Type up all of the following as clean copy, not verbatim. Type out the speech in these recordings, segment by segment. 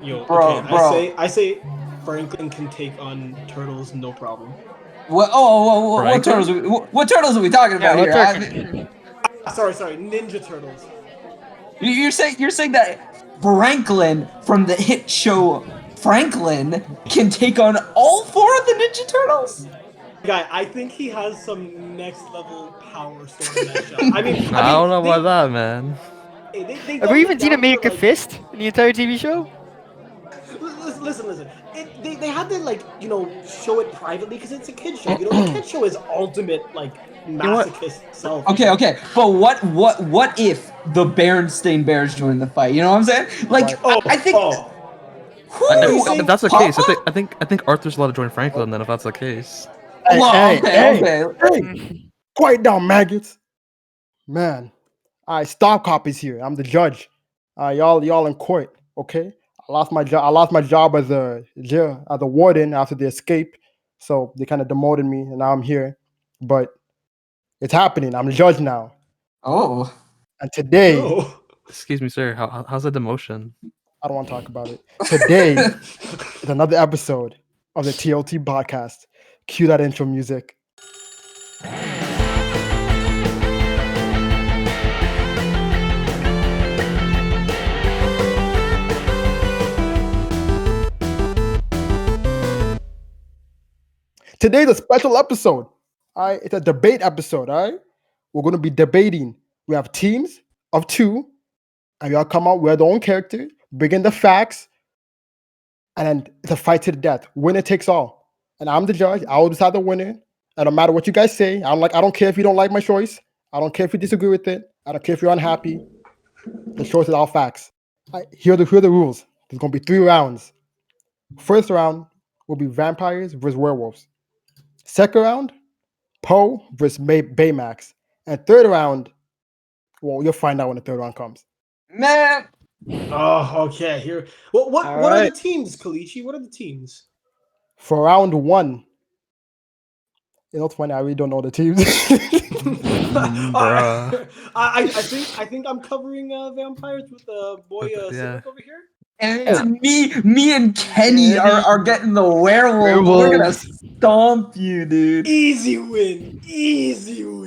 Yo, okay. Bro. I say Franklin can take on turtles, no problem. What turtles? Franklin? What turtles are we talking Yeah, about what's here? our... Sorry, Ninja Turtles. You're saying that Franklin from the hit show Franklin can take on all four of the Ninja Turtles? Guy, I think he has some next level power stored in that show. I don't know about that, man. They Have we dumbed even it seen him down for make a like. fist in the entire TV show? Listen. They had to show it privately because it's a kid show. The kid show is ultimate like You know what? masochist self. Okay. But what if the Berenstain Bears join the fight? You know what I'm saying? Like, I think. I, You Who? if saying that's the case, Papa? I think Arthur's allowed to join Franklin then if that's the case. Well, Hey, hey, okay. hey! Quiet down, maggots. Man, stop copies here. I'm the judge. Y'all in court. Okay. I lost my job. I lost my job as a warden after the escape. So they kind of demoted me, and now I'm here. But it's happening. I'm the judge now. Oh. And today, no? Excuse me, sir. How's the demotion? I don't want to talk about it. Today is another episode of the TLT podcast. Cue that intro music. Today's a special episode. All right, it's a debate episode. All right, we're going to be debating. We have teams of two, and we all come out with their own character, bring in the facts, and then it's a fight to the death. Winner takes all. And I'm the judge. I will decide the winner. And no matter what you guys say, I don't care if you don't like my choice. I don't care if you disagree with it. I don't care if you're unhappy. The choice is all facts. All right, here are the rules. There's going to be 3 rounds. First round will be vampires versus werewolves. Second round, Poe versus Baymax. And third round, well, you'll find out when the third round comes. Man. Oh, okay. Here. What All are the right. teams, Kalichi? What are the teams? For round 1, you know, it's funny. I really don't know the teams. Bruh. I think I'm covering vampires with boy Yeah. Civic over here. And Yeah. me and Kenny are getting the werewolves. We're gonna stomp you, dude. Easy win.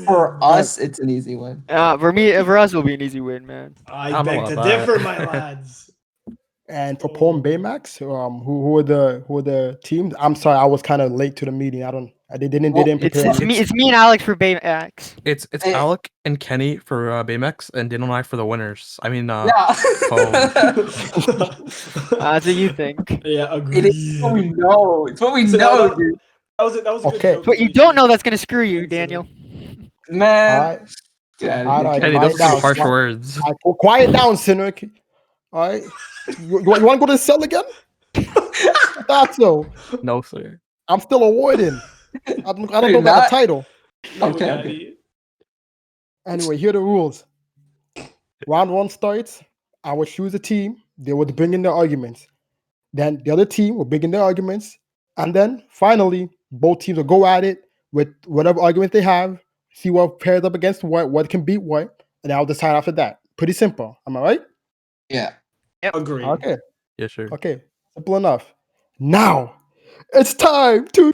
For us, it's an easy win. For us, it'll be an easy win, man. I don't know beg to about that. differ, my lads. And for Poe and Baymax, who are the teams? I'm sorry, I was kind of late to the meeting. They didn't prepare me. It's me and Alex for Baymax. It's Alec and Kenny for Baymax and Daniel and I for the winners. I mean, Yeah. That's what you think. Yeah, It agreed. is what we know. It's what we So know, that- dude. That was a good Okay. joke. But you Kalichi. don't know that's gonna screw you, Daniel. Man. All right, Get out All of right, here. Kenny, quiet those down. are harsh words. all right, quiet down, Cynic. All right, you want to go to the cell again? I thought so. No, sir. I'm still a warden. I don't You're know about not? the title. No, Okay. Daddy. Anyway, here are the rules. Round 1 starts. I will choose a team. They would bring in their arguments. Then the other team will bring in their arguments. And then finally, both teams will go at it with whatever argument they have, see what pairs up against what can beat what, and I'll decide after that. Pretty simple. Am I right? Yeah. Agreed. Okay. Yeah, sure. Okay. Simple enough. Now, it's time to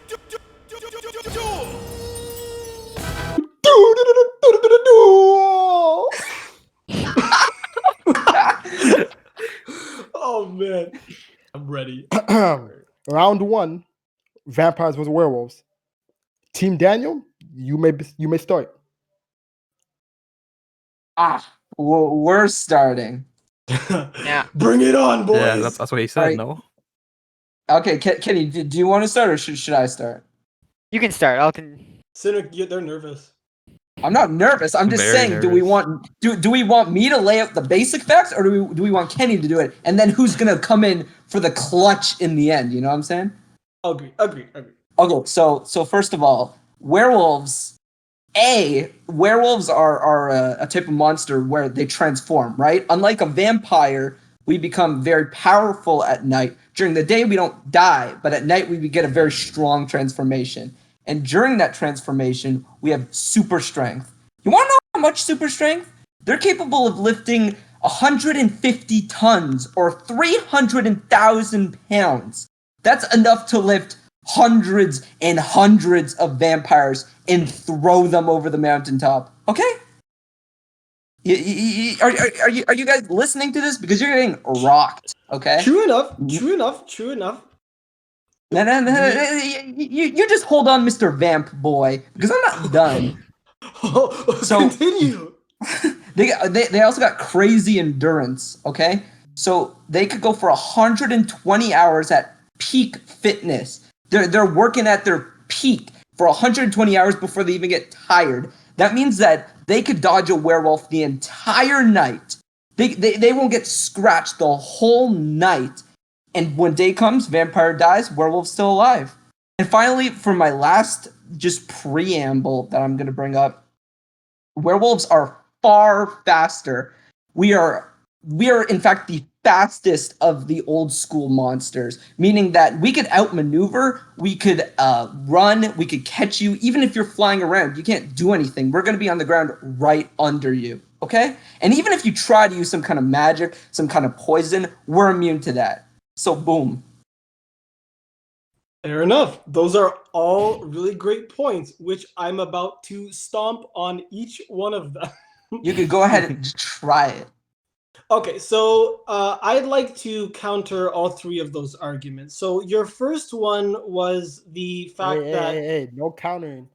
duel. Oh man, I'm ready. Round 1, vampires versus werewolves. Team Daniel, you may start. We're starting. Yeah. Bring it on, boys. Yeah, that's what he said. Alright. No. Okay, Kenny, do you want to start or should I start? You can start. Cynic, they're nervous. I'm not nervous. I'm just Very saying, do we want me to lay out the basic facts or do we want Kenny to do it? And then who's gonna come in for the clutch in the end? You know what I'm saying? Agree. Okay, so first of all, werewolves. Werewolves are a type of monster where they transform, right? Unlike a vampire, we become very powerful at night. During the day, we don't die, but at night, we get a very strong transformation. And during that transformation, we have super strength. You want to know how much super strength? They're capable of lifting 150 tons or 300,000 pounds. That's enough to lift hundreds and hundreds of vampires and throw them over the mountaintop. Okay? Are you guys listening to this? Because you're getting rocked. Okay? True enough. True enough. True enough. No, you just hold on, Mr. Vamp Boy, because I'm not done. So- Continue. They also got crazy endurance, okay? So they could go for 120 hours at peak fitness. They're working at their peak for 120 hours before they even get tired. That means that they could dodge a werewolf the entire night. They won't get scratched the whole night. And when day comes, vampire dies, werewolf's still alive. And finally, for my last just preamble that I'm going to bring up, werewolves are far faster. We are in fact the fastest of the old school monsters, meaning that we could outmaneuver, we could run, we could catch you. Even if you're flying around, you can't do anything. We're going to be on the ground right under you, okay? And even if you try to use some kind of magic, some kind of poison, we're immune to that. So boom. Fair enough. Those are all really great points, which I'm about to stomp on each one of them. You could go ahead and just try it. Okay, so I'd like to counter all three of those arguments. So your first one was the fact that Hey, no countering,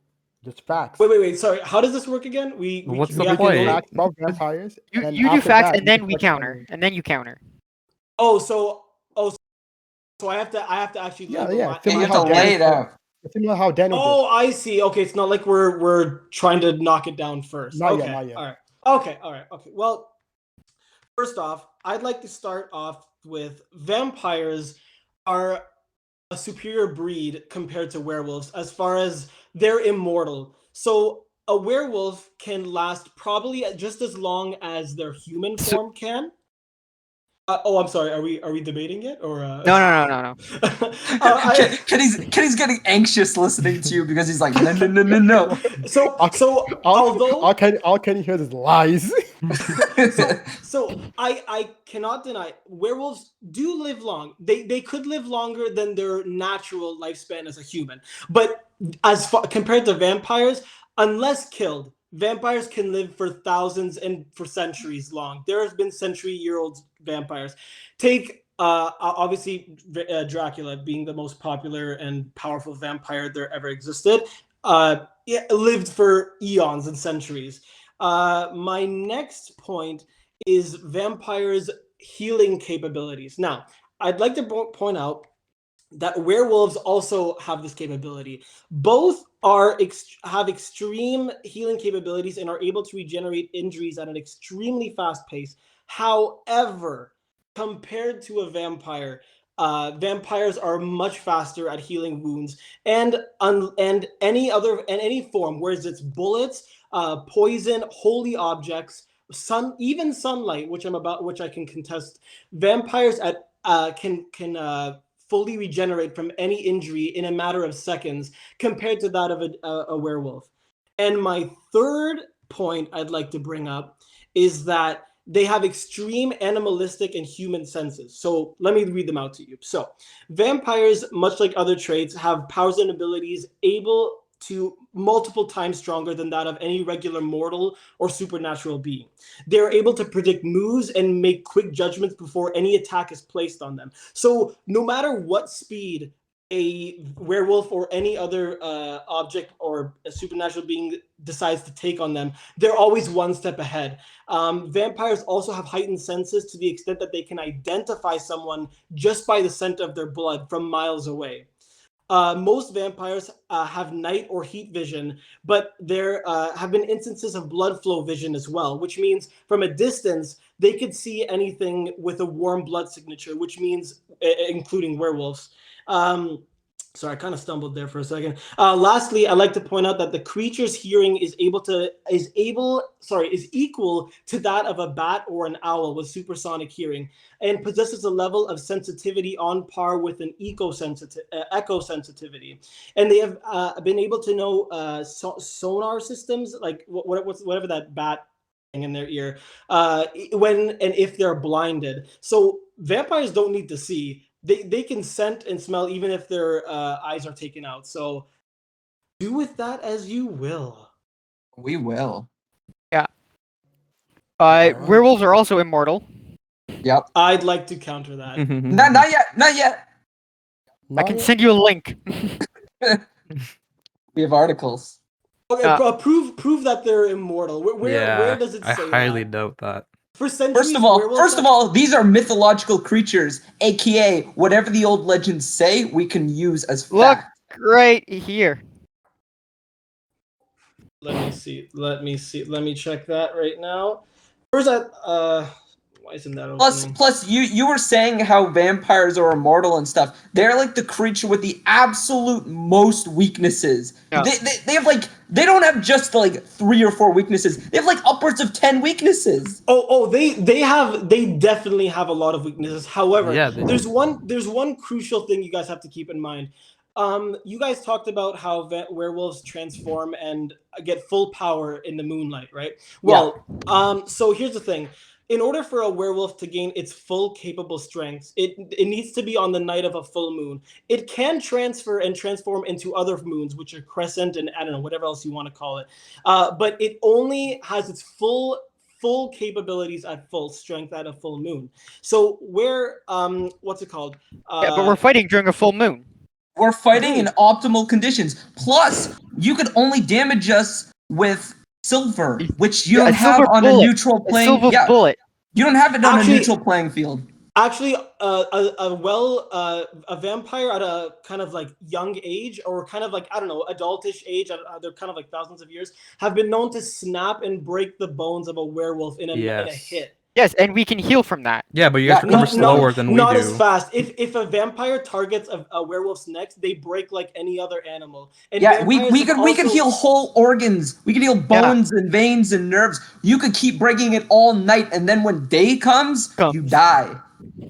just facts. wait. Sorry, how does this work again? What's we the have to point? go- Facts about vampires. You, and then you do after facts that, and then can we touch counter. countering. And then you counter. So I have to actually Yeah, label yeah. my- Yeah, you Similar have how to lay it Daniel, out. similar how Daniel did. Oh, I see. Okay, it's not like we're trying to knock it down first. Not Okay, yet, not yet. all right. Okay. Well, first off, I'd like to start off with vampires are a superior breed compared to werewolves as far as they're immortal. So a werewolf can last probably just as long as their human So- form can. I'm sorry. Are we debating it or? No. Kenny's getting anxious listening to you because he's like, no. So although all can you hear is lies. so I cannot deny werewolves do live long. They could live longer than their natural lifespan as a human. But as far compared to vampires, unless killed, vampires can live for thousands and for centuries long. There has been century-year-old vampires. Take obviously Dracula being the most popular and powerful vampire there ever existed. It lived for eons and centuries. My next point is vampires' healing capabilities. Now, I'd like to point out that werewolves also have this capability. Both have extreme healing capabilities and are able to regenerate injuries at an extremely fast pace. However, compared to a vampire, vampires are much faster at healing wounds and any form, whereas it's bullets, poison, holy objects, even sunlight, which I can contest. Vampires can fully regenerate from any injury in a matter of seconds compared to that of a werewolf. And my third point I'd like to bring up is that they have extreme animalistic and human senses. So let me read them out to you. So vampires, much like other traits, have powers and abilities able to multiple times stronger than that of any regular mortal or supernatural being. They're able to predict moves and make quick judgments before any attack is placed on them. So no matter what speed a werewolf or any other object or a supernatural being decides to take on them, they're always one step ahead. Vampires also have heightened senses to the extent that they can identify someone just by the scent of their blood from miles away. Most vampires have night or heat vision, but there have been instances of blood flow vision as well, which means from a distance, they could see anything with a warm blood signature, which means including werewolves. Sorry, I kind of stumbled there for a second. Lastly, I'd like to point out that the creature's hearing is equal to that of a bat or an owl with supersonic hearing, and possesses a level of sensitivity on par with an echo sensitivity. And they have been able to know sonar systems, like whatever that bat in their ear when and if they're blinded. So vampires don't need to see. They can scent and smell even if their eyes are taken out. So do with that as you will. We will. Yeah. Alright. Werewolves are also immortal. Yep. I'd like to counter that. Not yet. Not yet. I can send you a link. We have articles. Okay, prove that they're immortal. Where does it I say highly that? doubt that. For centuries, First of all, these are mythological creatures, aka whatever the old legends say, we can use as Look fact. right here. Let me see. Let me check that right now. Where's that? Why isn't that opening? Plus, you were saying how vampires are immortal and stuff. They're like the creature with the absolute most weaknesses. Yeah. They have like they don't have just like 3 or 4 weaknesses. They have like upwards of 10 weaknesses. They definitely have a lot of weaknesses. However, Yeah, there's one crucial thing you guys have to keep in mind. You guys talked about how werewolves transform and get full power in the moonlight, right? Well, so here's the thing. In order for a werewolf to gain its full capable strengths, it needs to be on the night of a full moon. It can transfer and transform into other moons, which are crescent and I don't know, whatever else you want to call it. But it only has its full capabilities at full strength at a full moon. So where what's it called? Yeah, but we're fighting during a full moon. We're fighting in optimal conditions. Plus, you could only damage us with silver, which you Yeah, a don't have silver on bullet. a neutral A playing. silver Yeah, bullet. you don't have it on Actually- a neutral playing field. Actually, a vampire at a kind of like young age, or kind of like I don't know, adultish age, they're kind of like thousands of years, have been known to snap and break the bones of a werewolf in a hit. Yes, and we can heal from that. Yeah, but you guys recover slower than we do. Not as fast. If a vampire targets a werewolf's neck, they break like any other animal. And Yeah, we vampires could heal whole organs. We could heal bones and veins and nerves. You could keep breaking it all night, and then when day comes. You die.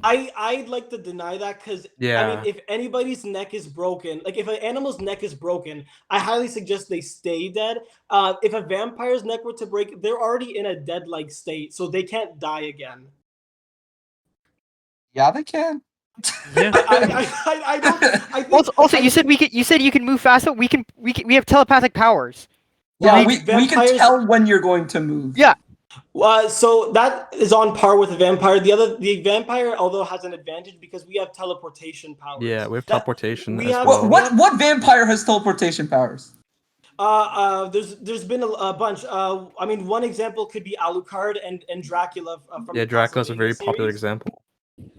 I'd like to deny that because I mean, if anybody's neck is broken, like if an animal's neck is broken, I highly suggest they stay dead. If a vampire's neck were to break, they're already in a dead-like state, so they can't die again. Yeah, they can. Yeah. I don't. I think, Also, you said you said you can move faster. We have telepathic powers. Yeah, we can tell when you're going to move. Yeah. So that is on par with the vampire. The vampire, although, has an advantage because we have teleportation powers. Yeah, we have teleportation as well. What vampire has teleportation powers? There's been a bunch. I mean, one example could be Alucard and Dracula. From Dracula's a very popular example.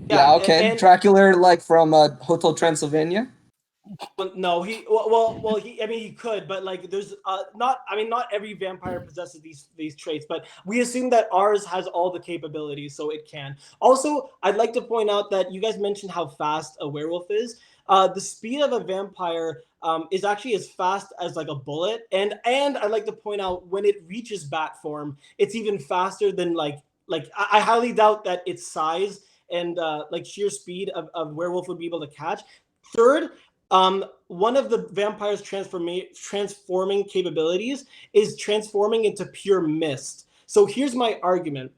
Yeah, okay. And Dracula, like from Hotel Transylvania. No, he I mean, he could, but like, there's not every vampire possesses these traits, but we assume that ours has all the capabilities, so it can. Also, I'd like to point out that you guys mentioned how fast a werewolf is. The speed of a vampire is actually as fast as like a bullet, and I'd like to point out when it reaches bat form, it's even faster than like I highly doubt that its size and like sheer speed of werewolf would be able to catch. Third, one of the vampire's transforming capabilities is transforming into pure mist. So here's my argument: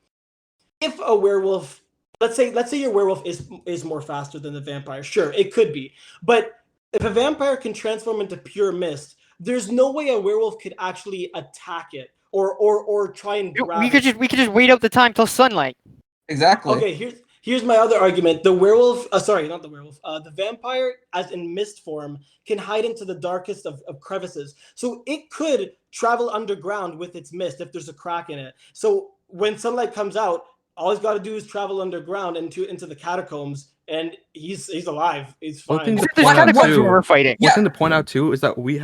if a werewolf, let's say your werewolf is more faster than the vampire, sure, it could be, but if a vampire can transform into pure mist, there's no way a werewolf could actually attack it or try and grab it. We could just wait out the time till sunlight. Exactly. Okay, here's my other argument. The werewolf, not the werewolf, the vampire, as in mist form, can hide into the darkest of crevices. So it could travel underground with its mist if there's a crack in it. So when sunlight comes out, all he's got to do is travel underground into the catacombs, and he's alive. He's fine. One thing we're fighting. One thing to point out too is that we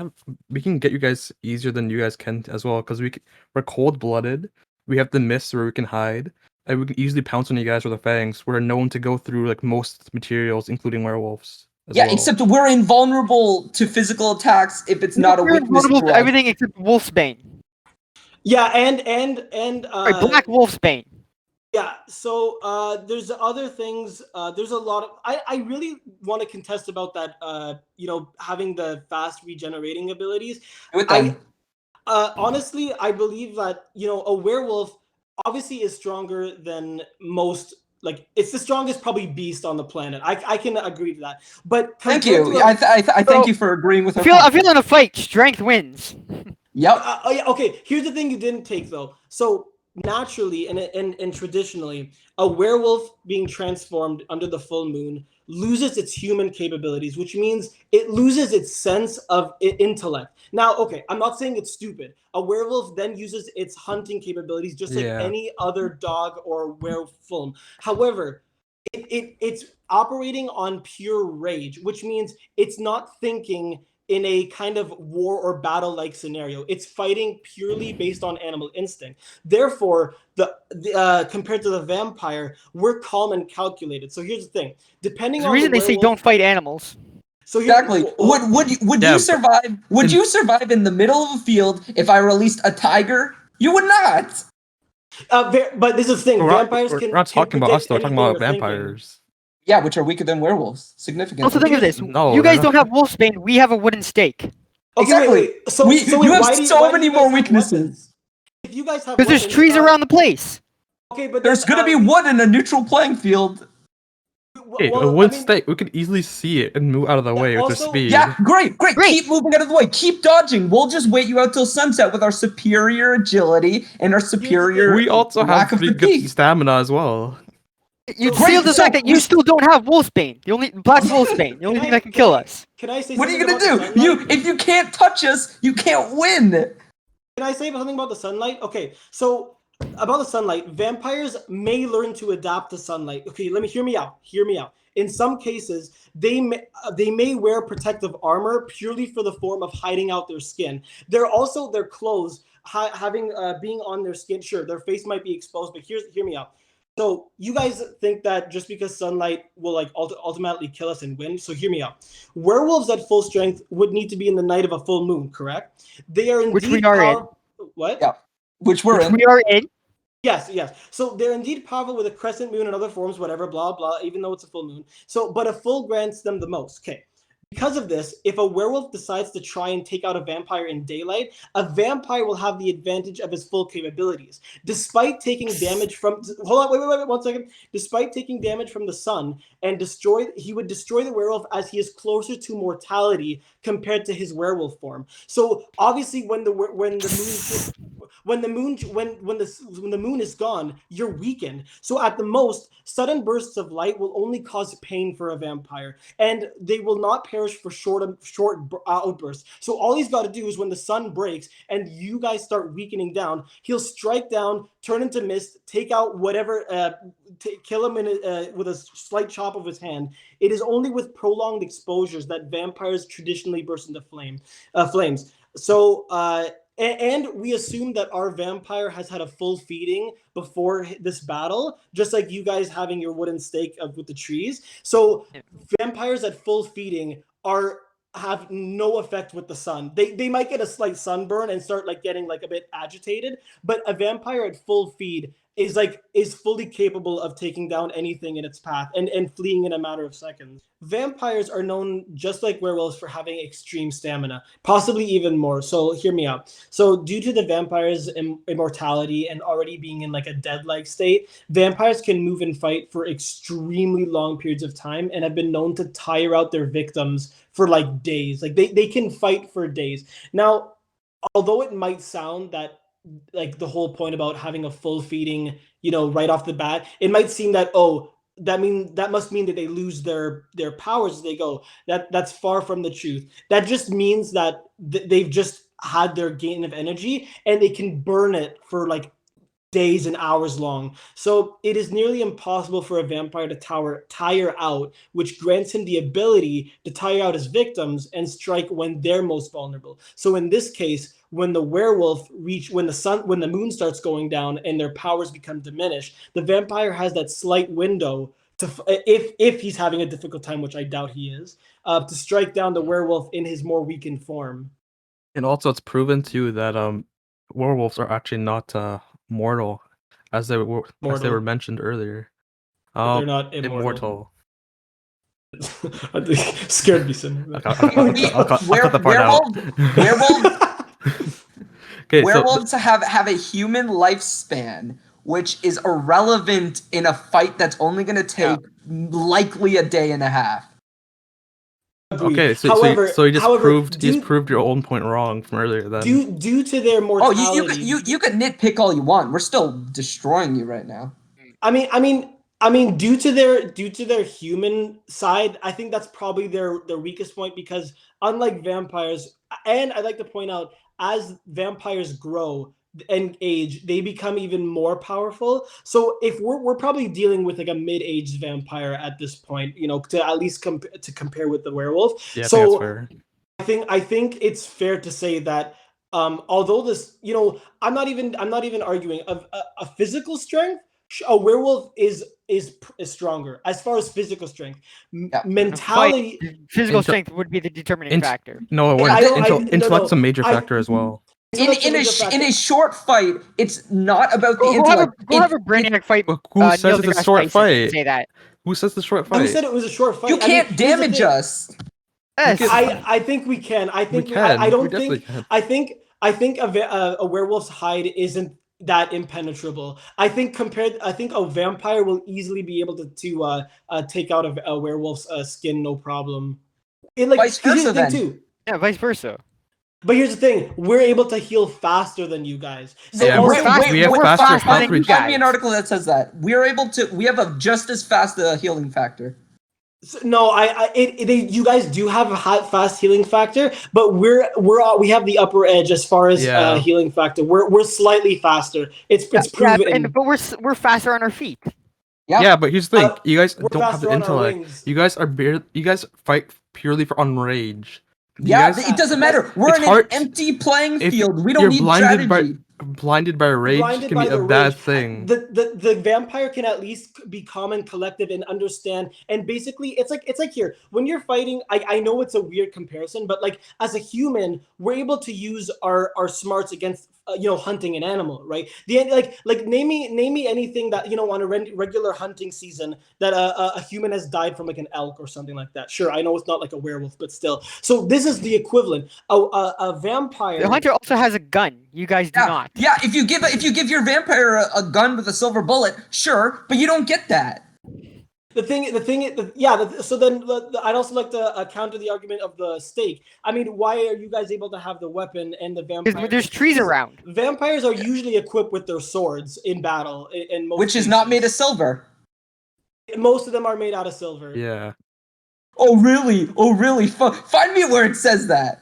can get you guys easier than you guys can as well, because we're cold-blooded. We have the mist where we can hide. And we can easily pounce on you guys with our fangs. We're known to go through like most materials, including werewolves. Yeah, except we're invulnerable to physical attacks if it's not a weakness. Invulnerable to everything except Wolfsbane. Yeah, and Black Wolfsbane. Yeah, so there's other things. There's a lot of. I really want to contest about that. Having the fast regenerating abilities. Honestly, I believe that a werewolf obviously is stronger than most. Like it's the strongest probably beast on the planet. I can agree to that. But Thank compared you. to I thank you for agreeing with our I point. feel in a fight, strength wins. Yep. yeah, okay, here's the thing you didn't take though. So naturally and traditionally, a werewolf being transformed under the full moon loses its human capabilities, which means it loses its sense of intellect. Now, okay, I'm not saying it's stupid. A werewolf then uses its hunting capabilities just like Yeah. any other dog or werewolf film. However, it's operating on pure rage, which means it's not thinking in a kind of war or battle like scenario. It's fighting purely based on animal instinct. Therefore, the compared to the vampire, we're calm and calculated. So here's the thing: depending There's a on the reason they say werewolf, don't fight animals. so here, Exactly. Would Yeah, you but survive? Would you survive in the middle of a field if I released a tiger? You would not. but this is the thing: we're not, vampires we're can not can talking about us predict though. We're talking anything about you're thinking. vampires. Yeah, which are weaker than werewolves Also, significantly. think of Because- this: No, you they're guys not. don't have wolfsbane. We have a wooden stake. Okay, Exactly. wait. So wait, You have why do so why do many you guys more have weaknesses. weapons? If you guys have Because there's weapons, trees around the place. Okay, but There's then, gonna be wood in a neutral playing field. Hey, a well, I wood mean, stake. We could easily see it and move out of the way with the also- speed. Yeah, great. Great. Keep moving out of the way. Keep dodging. We'll just wait you out till sunset with our superior agility and our superior We also lack have of pretty good fatigue. stamina as well. You So- seal the Great, so fact that you we- still don't have wolfsbane. The only black wolfsbane. The only thing that can kill us. Can I say What are you something gonna about do? the sunlight? If you can't touch us, you can't win. Can I say something about the sunlight? Okay, so about the sunlight, vampires may learn to adapt to sunlight. Okay, let me hear me out. Hear me out. In some cases, they may wear protective armor purely for the form of hiding out their skin. They're also their clothes having being on their skin. Sure, their face might be exposed, but hear me out. So you guys think that just because sunlight will like ultimately kill us and win? So hear me out. Werewolves at full strength would need to be in the night of a full moon, correct? They are indeed Which we are in. What? Yeah, which we're Which in. we are in. Yes, yes. So they're indeed powerful with a crescent moon and other forms, whatever, blah, blah, even though it's a full moon. So, but a full grants them the most. Okay. Because of this, if a werewolf decides to try and take out a vampire in daylight, a vampire will have the advantage of his full capabilities. Despite taking damage from hold on, wait, 1 second. Despite taking damage from the sun and he would destroy the werewolf as he is closer to mortality compared to his werewolf form. So obviously when the moon is gone, you're weakened. So at the most, sudden bursts of light will only cause pain for a vampire, and they will not perish for short outbursts. So all he's got to do is when the sun breaks and you guys start weakening down, he'll strike down, turn into mist, take out whatever, kill him with a slight chop of his hand. It is only with prolonged exposures that vampires traditionally burst into flames. So, and we assume that our vampire has had a full feeding before this battle, just like you guys having your wooden stake with the trees. So vampires at full feeding have no effect with the sun. They might get a slight sunburn and start like getting like a bit agitated, but a vampire at full feed is fully capable of taking down anything in its path and fleeing in a matter of seconds. Vampires are known, just like werewolves, for having extreme stamina, possibly even more. So hear me out. So due to the vampire's immortality and already being in like a dead-like state, vampires can move and fight for extremely long periods of time and have been known to tire out their victims for like days. Like they can fight for days. Now, although it might sound that like the whole point about having a full feeding, right off the bat, it might seem that that must mean that they lose their powers as they go. That's far from the truth. That just means that they've just had their gain of energy and they can burn it for like days and hours long. So it is nearly impossible for a vampire to tire out, which grants him the ability to tire out his victims and strike when they're most vulnerable. So in this case, when the werewolf when the moon starts going down and their powers become diminished, the vampire has that slight window to, if he's having a difficult time, which I doubt he is, to strike down the werewolf in his more weakened form. And also, it's proven too that werewolves are actually not mortal, as they were mentioned earlier. They're not immortal. Scared me some. I'll cut the part out. Werewolves Okay, werewolves have a human lifespan, which is irrelevant in a fight that's only going to take likely a day and a half. Agreed. Okay, so however, you just however, proved your own point wrong from earlier. Then due to their Oh, mortality. you can nitpick all you want. We're still destroying you right now. I mean, due to their human side, I think that's probably their weakest point, because unlike vampires, and I'd like to point out, as vampires grow and age, they become even more powerful. So if we're probably dealing with like a mid-aged vampire at this point, to at least compare with the werewolf. yeah, I think So that's fair. I think it's fair to say that although this, I'm not even arguing of a physical strength. A werewolf is stronger as far as physical strength. Yeah. Mentality. Physical Inte- strength would be the determining factor. No, it I wouldn't. don't- I- Intellect's no, a major I- factor as well. In a short fight, it's not about the Go have intellect. a Brainiac fight. But who Neil says it's a deGrasse short Tyson and fight? say that. Who says the short Who fight? said it was a short fight? You can't here's the damage thing. us. Yes. I think we can. I think We can. I don't We definitely think. can. I think a werewolf's hide isn't that impenetrable. I think a vampire will easily be able to take out a werewolf's skin, no problem. Vice 'cause here's versa, the thing then. too. Yeah, vice versa. But here's the thing: we're able to heal faster than you guys. So Yeah, also, we have faster health Find me regen. an article that says that we have a just as fast healing factor. No, you guys do have a fast healing factor, but we have the upper edge as far as Yeah. healing factor. We're slightly faster. It's proven. but we're faster on our feet. Yeah, but here's the thing: you guys we're don't have the faster on our intellect. wings. You guys fight purely on rage. You Yeah, guys- it doesn't matter. We're it's in hard- an empty playing if field. We you're don't need blinded strategy. blinded by rage Blinded can by be a the bad rage. thing. The vampire can at least be calm and collective and understand. And basically, it's like here when you're fighting. I know it's a weird comparison, but like as a human, we're able to use our smarts against hunting an animal, right? Like name me anything that on a regular hunting season that a human has died from, like an elk or something like that. Sure, I know it's not like a werewolf, but still. So this is the equivalent. A vampire. The hunter also has a gun. You guys do not. Yeah, if you give your vampire a gun with a silver bullet, sure, but you don't get that. So then I'd also like to counter the argument of the stake. I mean, why are you guys able to have the weapon and the vampire? Because there's trees around. Vampires are usually equipped with their swords in battle, in most Which is cases. not made of silver. Most of them are made out of silver. Yeah. Oh really? Find me where it says that.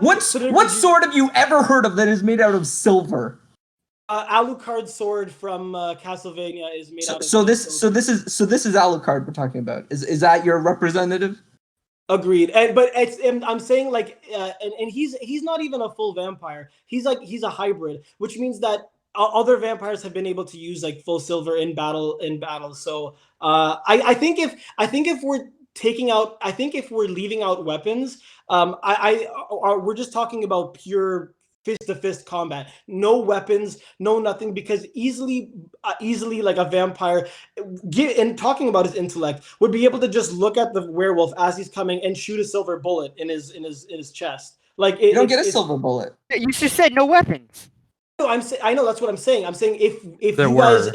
What sword have you ever heard of that is made out of silver? Alucard's sword from Castlevania is made out of So this silver. is Alucard we're talking about. Is that your representative? Agreed. I'm saying and he's not even a full vampire. He's a hybrid, which means that other vampires have been able to use like full silver in battle. So I think if we're leaving out weapons, we're just talking about pure fist-to-fist combat, no weapons, no nothing, because easily like a vampire, and talking about his intellect, would be able to just look at the werewolf as he's coming and shoot a silver bullet in his chest. Like You don't get a silver bullet. You just said no weapons. No, I know that's what I'm saying. I'm saying if There you were. guys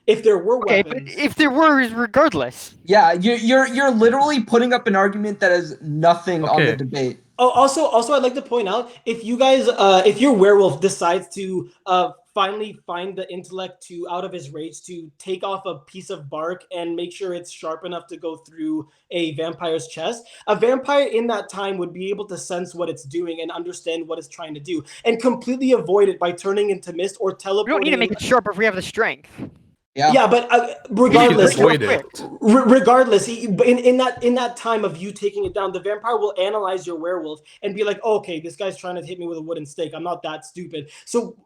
if there were Okay, weapons. but if there were, regardless. Yeah, you're literally putting up an argument that has nothing on the Okay. debate. Oh, also, I'd like to point out, if you guys, if your werewolf decides to finally find the intellect to, out of his rage, to take off a piece of bark and make sure it's sharp enough to go through a vampire's chest, a vampire in that time would be able to sense what it's doing and understand what it's trying to do, and completely avoid it by turning into mist or We teleporting. don't need to make it sharp if we have the strength. Yeah, but regardless, avoid it. regardless, in that time of you taking it down, the vampire will analyze your werewolf and be like, oh, okay, this guy's trying to hit me with a wooden stake. I'm not that stupid. So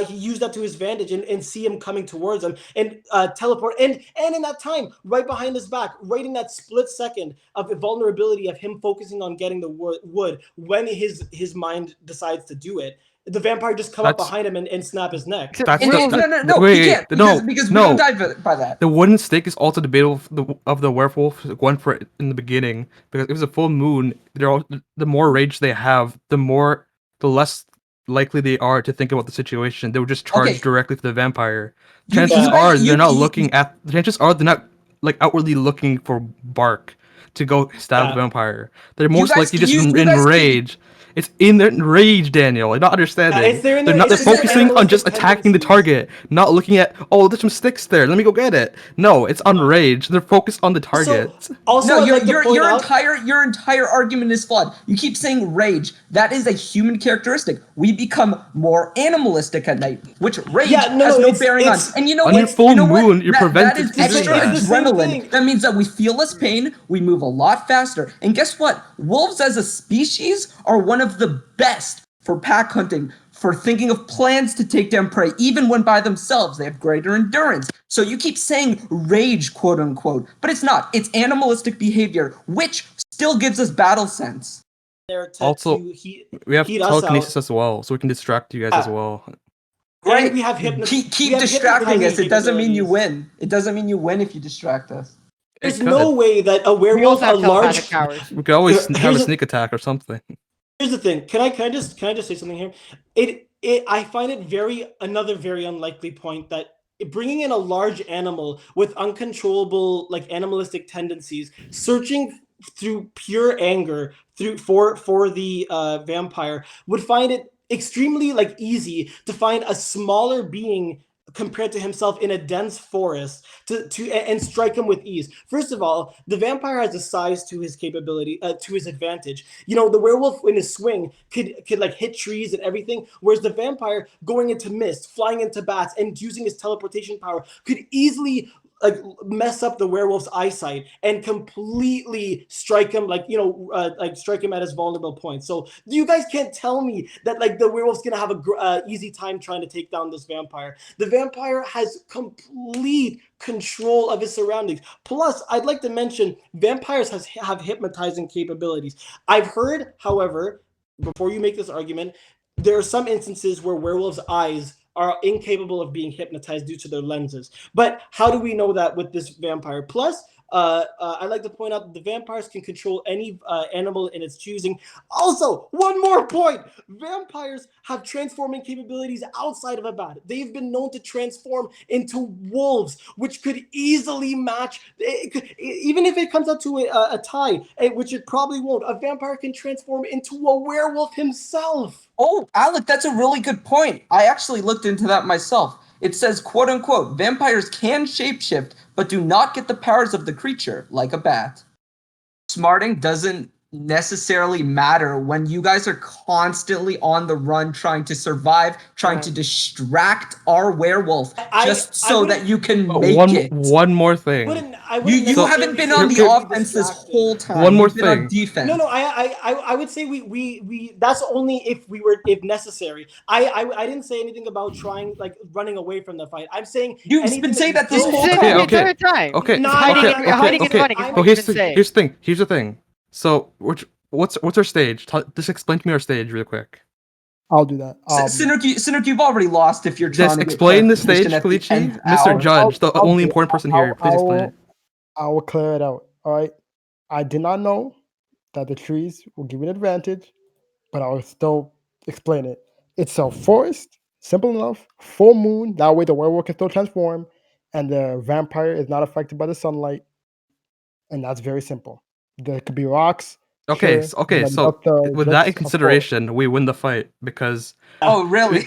he used that to his advantage and see him coming towards him and teleport. And in that time, right behind his back, right in that split second of vulnerability of him focusing on getting the wood, when his mind decides to do it, the vampire just come up behind him and snap his neck. That's No, wait, he can't, no, because we no. don't die by that. The wooden stake is also debatable of the werewolf going for it in the beginning, because if it's a full moon, the more rage they have, the less likely they are to think about the situation. They would just charge Okay. directly to the vampire. You- Chances you are guys- they're you- not you- looking at. Chances are they're not like outwardly looking for bark to go stab the Yeah. vampire. They're You most guys- likely just you in guys keep- rage. It's in their rage, Daniel. You're not understanding. it's their- They're not. They're it's their focusing on just animalistic attacking the tendencies. target, not looking at. Oh, there's some sticks there. Let me go get it. No, it's on rage. They're focused on the target. Also, No, I'd like to point out. your entire argument is flawed. You keep saying rage. That is a human characteristic. We become more animalistic at night, which rage Yeah, no, has no it's- bearing on. it's- And you know On what? your full You know what? moon, you're that prevented is from doing extra that. It's the same adrenaline. thing. That means that we feel less pain. We move a lot faster. And guess what? Wolves as a species are one of the best for pack hunting, for thinking of plans to take down prey, even when by themselves. They have greater endurance. So you keep saying rage, quote unquote, but it's not. It's animalistic behavior, which still gives us battle sense. There to Also, heat We have us out. telekinesis as well, so we can distract you guys as Yeah. well. Right? And we have Keep distracting us. It doesn't mean you win. It doesn't mean you win if you distract us. There's It no could. way that a We werewolf, also have a telepathic large. powers. We could always have a Here's a- sneak attack or something. Here's the thing. Can I just say something here? I find it another very unlikely point that bringing in a large animal with uncontrollable like animalistic tendencies, searching through pure anger for the vampire would find it extremely like easy to find a smaller being compared to himself in a dense forest and strike him with ease. First of all, the vampire has a size to his capability, to his advantage. You know, the werewolf in his swing could like hit trees and everything, whereas the vampire going into mist, flying into bats, and using his teleportation power could easily like mess up the werewolf's eyesight and completely strike him like strike him at his vulnerable point. So you guys can't tell me that like the werewolf's gonna have a easy time trying to take down this vampire. The vampire has complete control of his surroundings. Plus, I'd like to mention vampires have hypnotizing capabilities. I've heard, however, before you make this argument, there are some instances where werewolves' eyes are incapable of being hypnotized due to their lenses. But how do we know that with this vampire? Plus, I'd like to point out that the vampires can control any animal in its choosing. Also, one more point. Vampires have transforming capabilities outside of a bat. They've been known to transform into wolves, which could easily match, even if it comes out to a tie, which it probably won't. A vampire can transform into a werewolf himself. Oh, Alec, that's a really good point. I actually looked into that myself. It says, quote unquote, vampires can shapeshift, but do not get the powers of the creature, like a bat. Smarting doesn't necessarily matter when you guys are constantly on the run trying to survive, trying to distract our werewolf just so that you can make it. One more thing. You haven't been on the offense this whole time. One more You've been on thing. defense. No, I would say we that's only if necessary. I didn't say anything about trying like running away from the fight. I'm saying You've been saying that this don't- whole Say time. that the Okay, entire time. Okay. No, hiding okay, and okay, hiding and okay. running. Is I'm- what Here's you've been the saying. Here's the thing. So, what's our stage? Just explain to me our stage real quick. I'll do that. Sinuk, you've already lost if you're trying Just to get explain the stage, clarification at the Kalichi. end. Mr. Ow. Judge, the I'll only do it. important person here. Please explain it. I will clear it out. All right. I did not know that the trees will give me an advantage, but I will still explain it. It's a forest, simple enough. Full moon. That way the werewolf can still transform, and the vampire is not affected by the sunlight. And that's very simple. There could be rocks. Okay, sure, so but with that in consideration, we win the fight because Oh, really?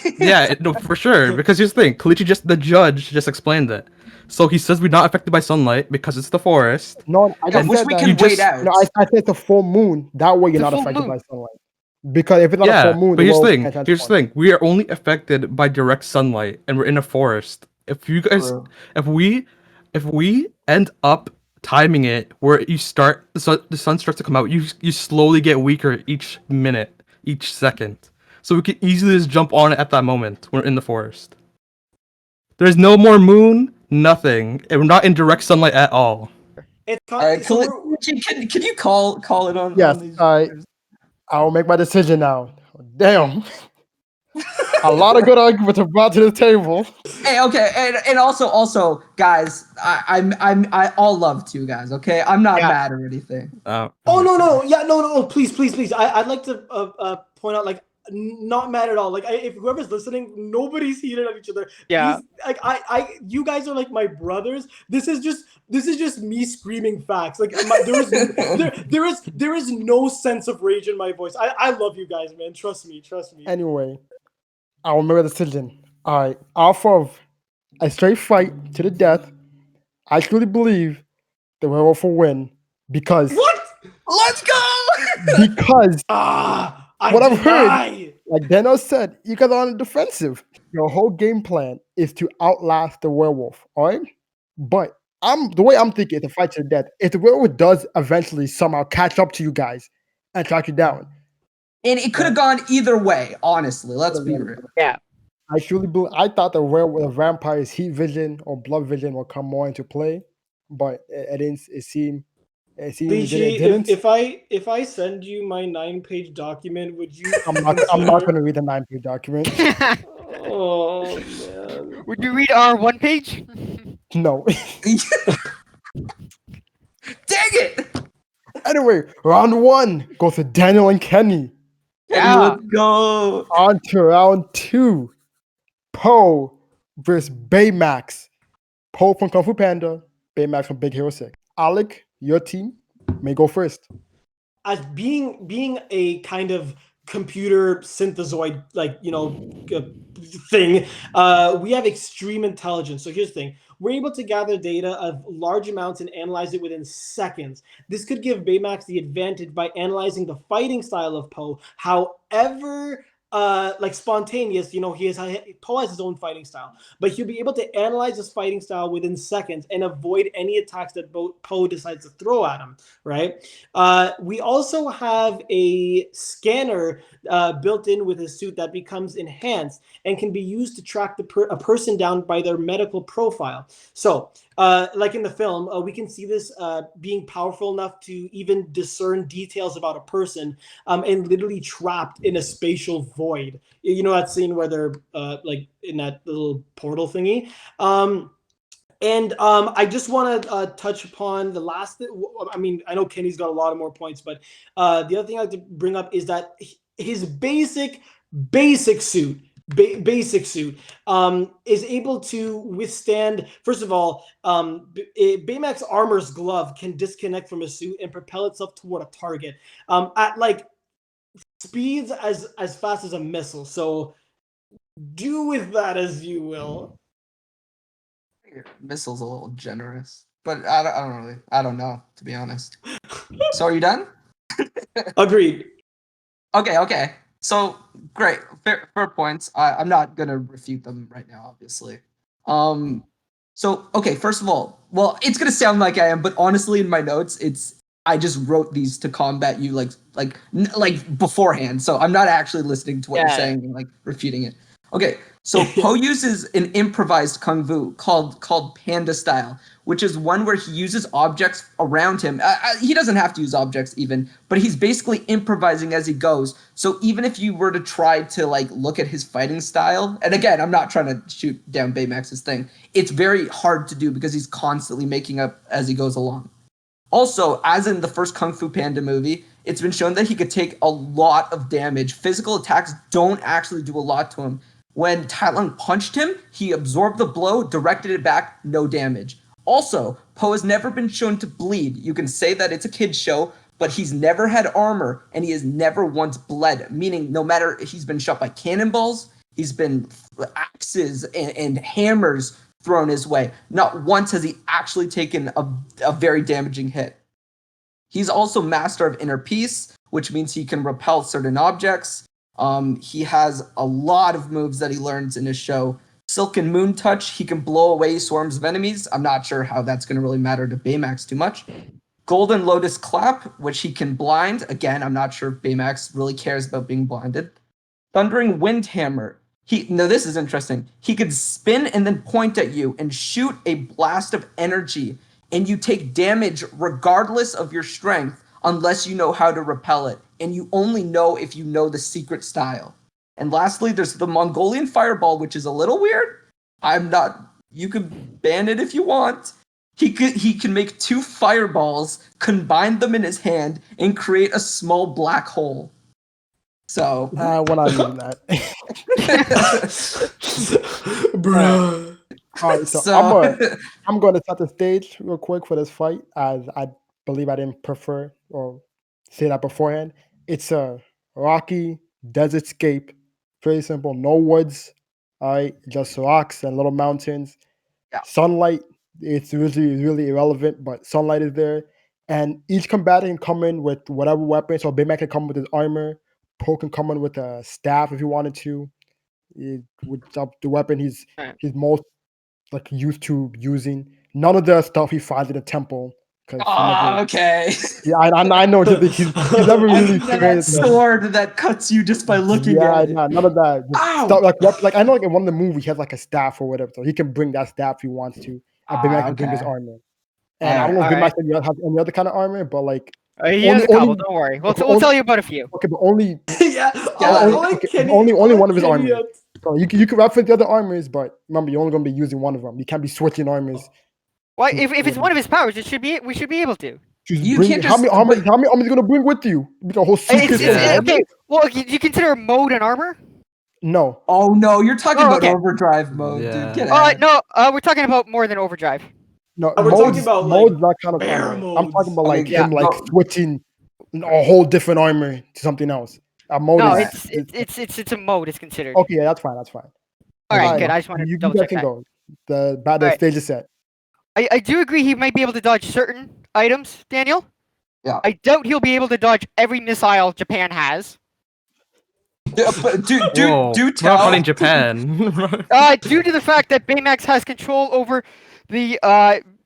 no, for sure. Because here's the thing, Kalichi the judge just explained it. So he says we're not affected by sunlight because it's the forest. No, I I just wish said we that. can wait out. No, I said it's a full moon. That way you're It's a not full affected moon. by sunlight. Because if it's not a Yeah, full moon, but here's the thing. can't Here's the transform. thing. We are only affected by direct sunlight, and we're in a forest. If you guys, True. if we end up timing it where you start the sun starts to come out, you slowly get weaker each minute, each second. So we can easily just jump on it at that moment. We're in the forest. There's no more moon, nothing, and we're not in direct sunlight at all. It's Can you call it on? Yes, on these- I will make my decision now. Damn. A lot of good arguments are brought to the table. Hey, okay, and also, guys, I all love to you guys. Okay, I'm not Yeah. mad or anything. Oh no, yeah, no, please. I'd like to point out like not mad at all. Like, if whoever's listening, nobody's heated at each other. Yeah. You guys are like my brothers. This is just me screaming facts. Like, there is no sense of rage in my voice. I love you guys, man. Trust me. Anyway, I'll make a decision. All right, off of a straight fight to the death, I truly believe the werewolf will win because What? Let's go! because I what I've heard, deny. like Daniel said, you guys are on the defensive. Your whole game plan is to outlast the werewolf. All right, but the way I'm thinking is to fight to the death. If the werewolf does eventually somehow catch up to you guys and track you down, And it could have gone either way, honestly. Let's be real. Yeah. I truly believe. I thought the vampire's heat vision or blood vision will come more into play, but it didn't. It seemed it Lychee, didn't. if I send you my 9-page document, would you I'm not consider? going to read the 9-page document. Oh man. Would you read our one page? No. Dang it! Anyway, round 1 goes to Daniel and Kenny. Kenny, let's go. On to round 2. Poe versus Baymax. Poe from Kung Fu Panda, Baymax from Big Hero 6. Alec, your team may go first. As being a kind of computer synthezoid, like, thing, we have extreme intelligence. So here's the thing: we're able to gather data of large amounts and analyze it within seconds. This could give Baymax the advantage by analyzing the fighting style of Poe. However, like spontaneous, Poe has his own fighting style, but he'll be able to analyze his fighting style within seconds and avoid any attacks that Poe decides to throw at him. Right? We also have a scanner built in with his suit that becomes enhanced and can be used to track a person down by their medical profile. So, like in the film, we can see this being powerful enough to even discern details about a person, and literally trapped in a spatial void. You know that scene where they're like in that little portal thingy. And I just want to touch upon the last. I mean, I know Kenny's got a lot of more points, but the other thing I like to bring up is that his basic suit. Basic suit is able to withstand. First of all, Baymax Armor's glove can disconnect from his suit and propel itself toward a target at like speeds as fast as a missile. So do with that as you will. Missile's a little generous, but I don't know, to be honest. So are you done? Agreed. Okay. So great, fair points. I'm not gonna refute them right now, obviously. So okay, first of all, well, it's gonna sound like I am, but honestly, in my notes, I just wrote these to combat you, like beforehand. So I'm not actually listening to what you're saying and like refuting it. Okay, so Poe uses an improvised kung fu called Panda style, which is one where he uses objects around him. He doesn't have to use objects even, but he's basically improvising as he goes. So even if you were to try to like look at his fighting style, and again, I'm not trying to shoot down Baymax's thing, it's very hard to do because he's constantly making up as he goes along. Also, as in the first Kung Fu Panda movie, it's been shown that he could take a lot of damage. Physical attacks don't actually do a lot to him. When Tai Lung punched him, he absorbed the blow, directed it back, no damage. Also, Poe has never been shown to bleed. You can say that it's a kid's show, but he's never had armor, and he has never once bled, meaning no matter if he's been shot by cannonballs, he's been axes and hammers thrown his way. Not once has he actually taken a very damaging hit. He's also master of inner peace, which means he can repel certain objects. He has a lot of moves that he learns in his show. Silken Moon Touch, he can blow away swarms of enemies. I'm not sure how that's going to really matter to Baymax too much. Golden Lotus Clap, which he can blind. Again, I'm not sure if Baymax really cares about being blinded. Thundering Wind Hammer. This is interesting. He could spin and then point at you and shoot a blast of energy, and you take damage regardless of your strength unless you know how to repel it, and you only know if you know the secret style. And lastly, there's the Mongolian Fireball, which is a little weird. You could ban it if you want. He can make 2 fireballs, combine them in his hand, and create a small black hole. So, We're not using that. Bruh. All right, so I'm going to set the stage real quick for this fight, as I believe I didn't prefer or say that beforehand. It's a rocky desertscape, very simple, no woods, all right, just rocks and little mountains. Yeah. Sunlight, it's really irrelevant, but sunlight is there, and each combatant can come in with whatever weapon. So Baymax can come with his armor, Poe can come in with a staff if he wanted to. With the weapon he's most like used to using. None of the stuff he finds in the temple, because he never. okay. Yeah, I know what you think. He's never really And that trained. sword that cuts you just by looking Yeah, at it. none of that. Just Ow! stuff like I know, like in one of the movies, he has like a staff or whatever, so he can bring that staff if he wants to, and Baymax can bring his Okay. armor. And I don't know if Alright. Baymax has any other kind of armor, but like He has a couple. Don't worry. okay, We'll tell you about a few. okay, but only Yeah. I'll Like okay, Kenny, only I'll one of let his Kenny armors. So you can reference the other armors, but remember you're only gonna be using one of them. You can't be switching armors. Why? If it's one of his powers, we should be able to. Just You bring can't how many just- armor? but- How many armor are you gonna bring with you? You bring a whole suitcase full of Yeah. armor? Okay. Well, you consider mode an armor? No. Oh no, you're talking Oh, about okay. overdrive mode, Yeah. dude. Get out. No. We're talking about more than overdrive. No, We're talking modes, about, like, modes that kind of bear armor. I'm talking about modes. like Okay, him like go. switching a whole different armor to something else. A mode No, is it's a mode. It's considered. okay. Yeah, that's fine. That's fine. All right, Alright, good. I just wanted to You double guys check can that. go. The Alright. stage is set. I do agree he might be able to dodge certain items, Daniel. Yeah. I doubt he'll be able to dodge every missile Japan has. But do Whoa, we're tell. not fighting Japan. Due to the fact that Baymax has control over the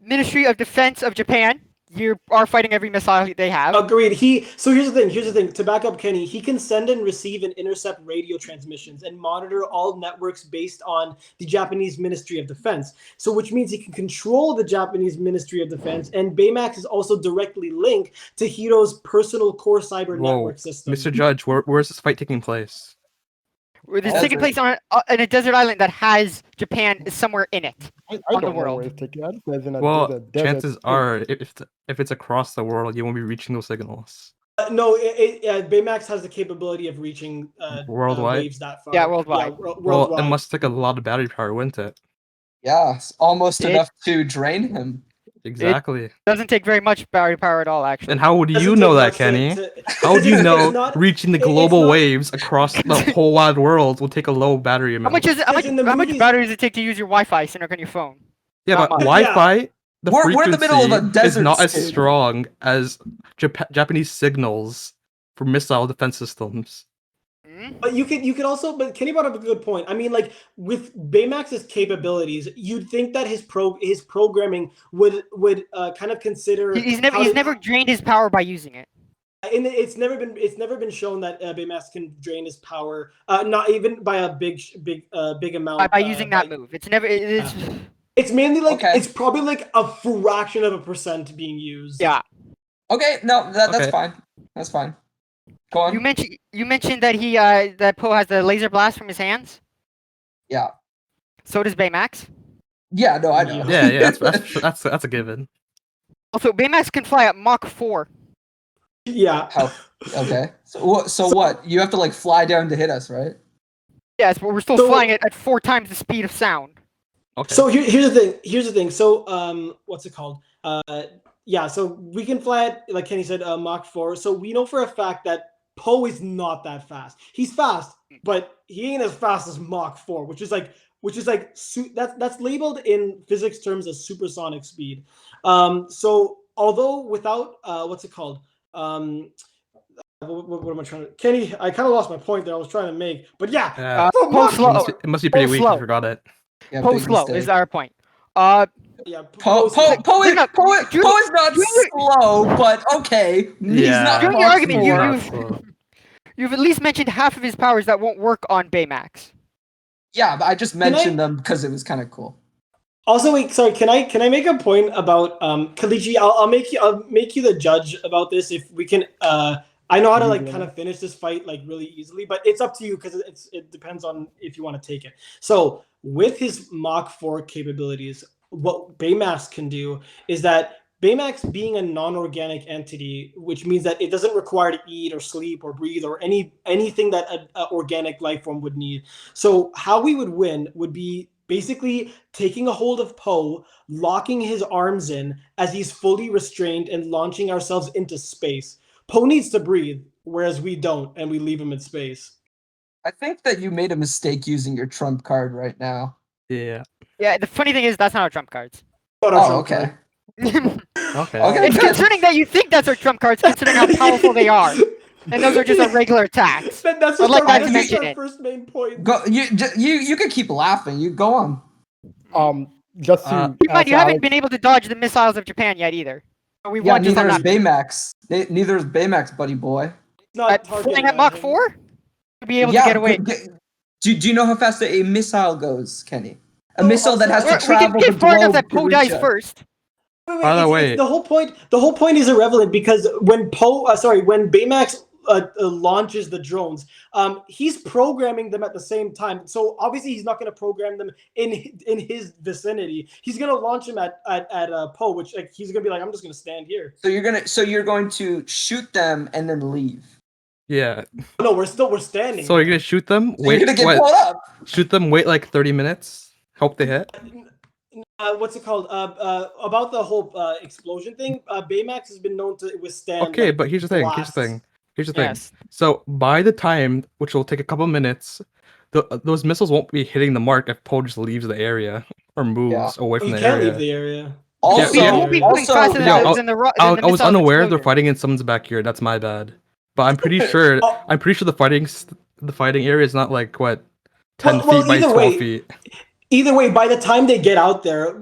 Ministry of Defense of Japan, you are fighting every missile they have. Agreed. So here's the thing. To back up Kenny, he can send and receive and intercept radio transmissions and monitor all networks based on the Japanese Ministry of Defense. So which means he can control the Japanese Ministry of Defense, and Baymax is also directly linked to Hiro's personal core cyber Whoa, network system. Mr. Judge, where's this fight taking place? This is Desert. taking place on a desert island that has Japan somewhere in it. I On the don't know world. where it's taking. I just said it's in a Well, desert. chances are, if it's across the world, you won't be reaching those signals. No, Baymax has the capability of reaching Worldwide? waves that far. Yeah, worldwide. Yeah, Well, worldwide. it must take a lot of battery power, wouldn't it? Yeah, it's almost It- enough to drain him. Exactly. Doesn't take very much battery power at all, actually. And how would Doesn't you take know that, much Kenny? to- How do you it's know not- reaching the it's global not- waves across the whole wide world will take a low battery How amount? much is it? How Because in the much movies- battery does it take to use your Wi-Fi center on your phone? Yeah, Not but much. Wi-Fi, the We're frequency in the middle of a is desert not as state. strong as Japanese signals for missile defense systems. Hmm? But you could also, but Kenny brought up a good point. I mean, like with Baymax's capabilities, you'd think that his programming would kind of consider He's how to- never drained his power by using it. And it's never been shown that Baymax can drain his power, not even by a big amount. By using that move. It's never. It's It's mainly like Okay. it's probably like a fraction of a percent being used. yeah. Okay, no, that's Okay. fine. That's fine. Go on. You mentioned that that Poe has the laser blast from his hands. Yeah. So does Baymax. Yeah, no, I know. Yeah, that's a given. Also, Baymax can fly at Mach 4. Yeah. How? Okay. So what? You have to like fly down to hit us, right? Yes, but we're still So- flying it at 4 times the speed of sound. Okay. So here's the thing. So what's it called? Yeah. So we can fly at, like Kenny said, Mach 4. So we know for a fact that Poe is not that fast. He's fast, but he ain't as fast as Mach 4, which is like that's labeled in physics terms as supersonic speed. So although without what's it called? What am I trying to? Kenny, I kind of lost my point that I was trying to make, but yeah. Yeah. so Poe Mach- slow. It must be pretty Poe weak if slow. you forgot it. Yeah, Poe big slow mistake. is our point. Yeah. Poe Poe's like- is not Junior- slow, but okay. He's Yeah. not During Mach your argument, He's 4. not slow. you've at least mentioned half of his powers that won't work on Baymax. Yeah, but I just I- mentioned them because it was kind of cool. Also, wait. Sorry. Can I make a point about Kalichi? I'll make you the judge about this if we can. I know how to like kind of finish this fight like really easily, but it's up to you because it depends on if you want to take it. So with his Mach 4 capabilities, what Baymax can do is that Baymax being a non-organic entity, which means that it doesn't require to eat or sleep or breathe or anything that an organic life form would need. So how we would win would be basically taking a hold of Poe, locking his arms in as he's fully restrained, and launching ourselves into space. Poe needs to breathe, whereas we don't, and we leave him in space. I think that you made a mistake using your trump card right now. Yeah. Yeah, the funny thing is that's not our trump cards. Not our Oh, trump okay. card. Okay. Okay. It's concerning that you think that's our trump cards, considering how powerful they are. And those are just our regular attacks. That's I'd just like our, that to that's just mention our it. first main point. Go. You can keep laughing. You go on. Just to Keep in mind, you answer haven't Alex, been able to dodge the missiles of Japan yet either. So we Yeah, won just on neither is that. Baymax. Neither is Baymax, buddy boy. It's not Flying targeting at Mach him. 4? To be able to Yeah. get away. Do you know how fast a missile goes, Kenny? A No, missile that has to We can travel the get far enough globe that to Poe reach dies us. first. Wait, By the it's way- the whole point. The whole point is irrelevant because when when Baymax launches the drones, he's programming them at the same time. So obviously he's not going to program them in his vicinity. He's going to launch them at Poe, which like he's going to be like, I'm just going to stand here. So you're going to shoot them and then leave. Yeah. No, we're standing. So you're gonna shoot them. So you're Wait. gonna get What? blown up. Shoot them. Wait like 30 minutes. Hope they hit. What's it called? About the whole explosion thing. Baymax has been known to withstand. Okay, like, but here's the thing. blasts. Here's the thing. Yes. So by the time, which will take a couple minutes, those missiles won't be hitting the mark if Poe just leaves the area or moves away from You the can't area. leave the area. Also, Yeah, It won't be moving faster than, Yo, than the ro- I than the was missile's unaware they're explosion. fighting in someone's backyard. That's my bad. But I'm pretty sure. Oh. I'm pretty sure the fighting area is not like what 10 Well, feet by either 12 way- feet. Either way, by the time they get out there,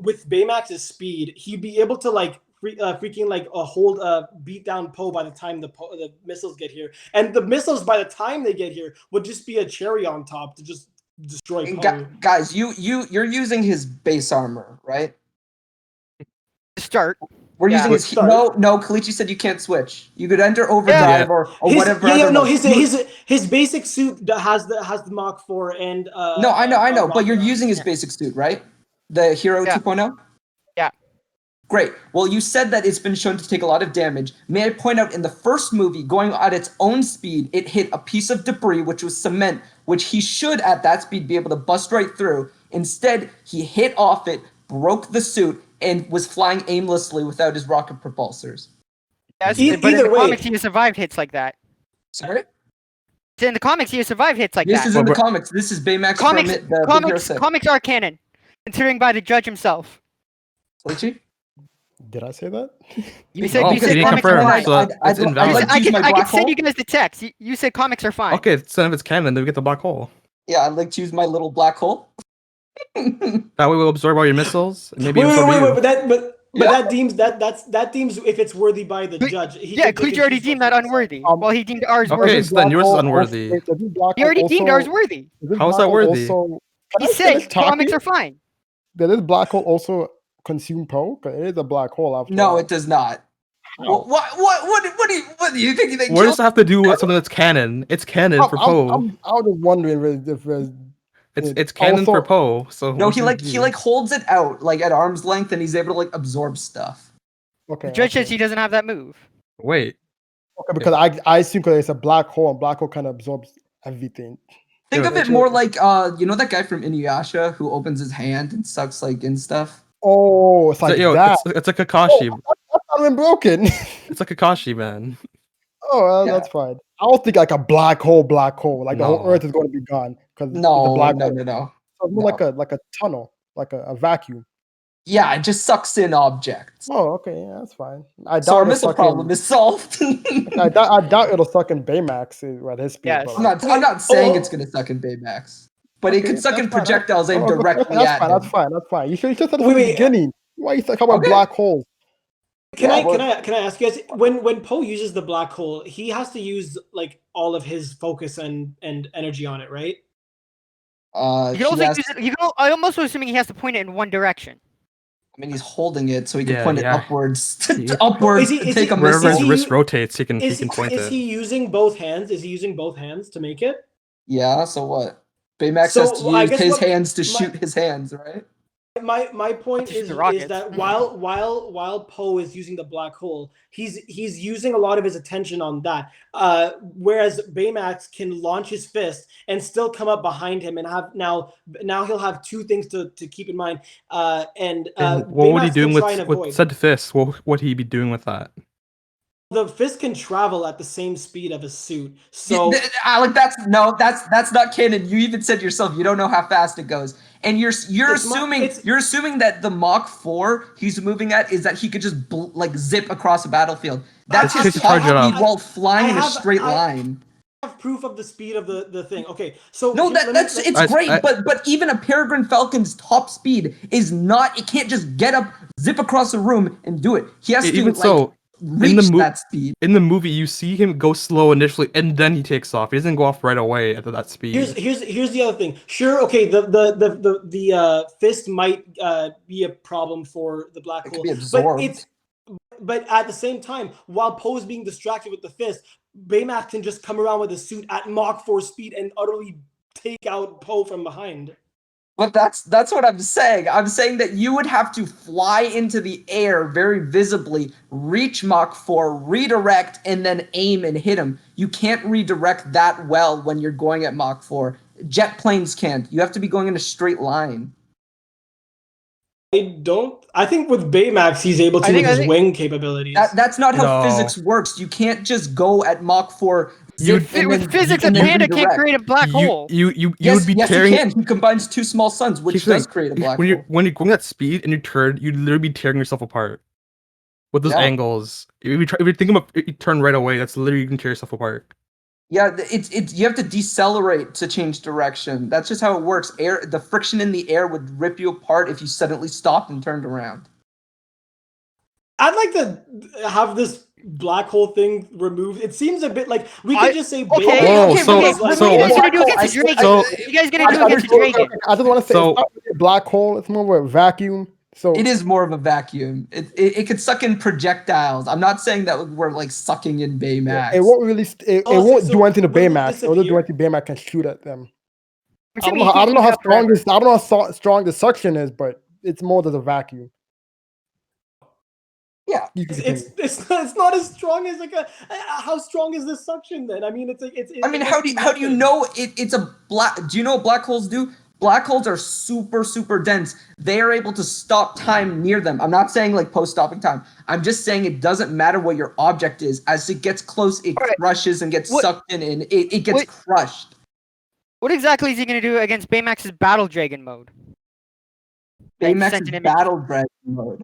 with Baymax's speed, he'd be able to like freaking like beat down Poe by the time the missiles get here. And the missiles, by the time they get here, would just be a cherry on top to just destroy Poe. Guys, you're using his base armor, right? Start. We're Yeah. using his Start. no. Kalichi said you can't switch. You could enter overdrive Yeah. or His, whatever. yeah, other no, mode. his basic suit that has the Mach 4 and No, I know, but you're rocket using his Yeah. basic suit, right? The Hero Yeah. 2.0? Yeah. Great. Well, you said that it's been shown to take a lot of damage. May I point out, in the first movie, going at its own speed, it hit a piece of debris, which was cement, which he should, at that speed, be able to bust right through. Instead, he hit off it, broke the suit, and was flying aimlessly without his rocket propulsors. Yes, E- but in either the way- comics, he has survived hits like that. Sorry? In the comics, he has survived hits like This that. is in the But- comics. This is Baymax Comics, from the Big Hero 6. comics are canon, considering by the judge himself. Kalichi? did I say that? You said Oh, you can said you comics confirm? are fine. So it's invalid. I'd like to I use can my I black can send you hole. guys the text. You said comics are fine. Okay, so if it's canon, then we get the black hole. Yeah, I'd like to use my little black hole. That way we'll absorb all your missiles. And maybe Wait, absorb you. but Yeah. that deems that deems if it's worthy by the judge. Yeah, Cleach already deemed that unworthy. Well, he deemed ours Okay, worthy. so then yours is unworthy. He already deemed ours worthy. How is that worthy? He said comics are fine. Did this black hole also consume Poe? 'Cause it is a black hole after No, all. it does not. How? What do you think? What does it have to do with something that's canon? It's canon for Poe. I was just wondering if It's canon for also- Poe. So No, he holds it out like at arm's length, and he's able to like absorb stuff. okay. The judge okay. says he doesn't have that move. Wait. Okay, because I assume because it's a black hole, and black hole kind of absorbs everything. Think Yeah, of it actually- more like you know that guy from Inuyasha who opens his hand and sucks like in stuff. Oh, it's So, like yo, that. it's a Kakashi. That's not even broken. It's a Kakashi, man. Oh, well, Yeah. that's fine. I was thinking like a black hole, like the whole No. Earth is going to be gone because it's a No, black no, hole. no, no. So it's more like a tunnel, like a vacuum. Yeah, it just sucks in objects. Oh, okay, yeah, that's fine. I So our doubt it'll missile suck problem in. is solved. I doubt it'll suck in Baymax at his speed. Yes. but, I'm like, not saying Oh. it's gonna suck in Baymax, but it okay, could suck in that's fine. projectiles aimed Oh, okay, directly that's at fine. him. That's fine. You should have said it Wait, from the wait, beginning. Why you talking about Okay. black holes? Can Yeah, I ask you guys when Poe uses the black hole, he has to use like all of his focus and energy on it, right? You can also use it. I'm also assuming he has to point it in one direction. I mean, he's holding it so he can Yeah, point it yeah. upwards, He- upwards Is to he- take a is Wherever his missile. he- wrist rotates, he can Is point is it. he using both hands? Is he using both hands to make it? Yeah. So what? Baymax So, has to I use guess his what hands to my- shoot his hands, right? My point To shoot is the rockets. that while Poe is using the black hole, he's using a lot of his attention on that. Whereas Baymax can launch his fist and still come up behind him and have now he'll have two things to keep in mind. And what would he Baymax doing can try and with avoid. said fist? What would he be doing with that? The fist can travel at the same speed of a suit. So Alec, that's not canon. You even said yourself you don't know how fast it goes, and you're assuming that the Mach 4 he's moving at is that he could just like zip across a battlefield. That's Just his to charge it top up. speed while flying in a I have- straight I- line. have proof of the speed of the thing. Okay, so No, it's great, I- but even a Peregrine Falcon's top speed is not. It can't just get up, zip across a room, and do it. He has to Even like so, reach that speed. in the movie, you see him go slow initially, and then he takes off. He doesn't go off right away at that speed. Here's the other thing. Sure, okay, the fist might be a problem for the black It hole, could be absorbed. but at the same time, while Poe's being distracted with the fist, Baymax can just come around with a suit at Mach 4 speed and utterly take out Poe from behind. But that's what I'm saying. I'm saying that you would have to fly into the air very visibly, reach Mach 4, redirect, and then aim and hit him. You can't redirect that well when you're going at Mach 4. Jet planes can't. You have to be going in a straight line. I think with Baymax he's able to with his wing capabilities. That's not how No. physics works. You can't just go at Mach 4. With physics, a panda can't create a black hole. You would be Yes, tearing. he can. He combines two small suns, which does create a black hole. When you're going at speed and you turn, you'd literally be tearing yourself apart. With those angles, if you think about you turn right away, that's literally you can tear yourself apart. Yeah, it's you have to decelerate to change direction. That's just how it works. The friction in the air would rip you apart if you suddenly stopped and turned around. I'd like to have this black hole thing removed. It seems a bit like we could just say Okay, Whoa, okay, so- okay. What so- are you guys gonna do against the Dragon? so- What are you guys gonna do against the Dragon? I just want to say So- it's not really a black hole. It's more of a vacuum. So It is more of a vacuum. It could suck in projectiles. I'm not saying that we're like sucking in Baymax. it won't really. It won't do anything to will it Baymax. It'll do disappear? anything Baymax can shoot at them. Which I don't know how strong this. I don't know how strong the suction is, but it's more than a vacuum. Yeah. You can continue. It's not as strong as like a. How strong is this suction then? I mean, I mean, how do you know it's a black? Do you know what black holes do? Black holes are super dense. They are able to stop time near them. I'm not saying like post-stopping time. I'm just saying it doesn't matter what your object is. As it gets close, it crushes and gets sucked in, and it gets crushed. What exactly is he gonna do against Baymax's Battle Dragon mode? Like, Baymax's sent an image. battle dragon mode.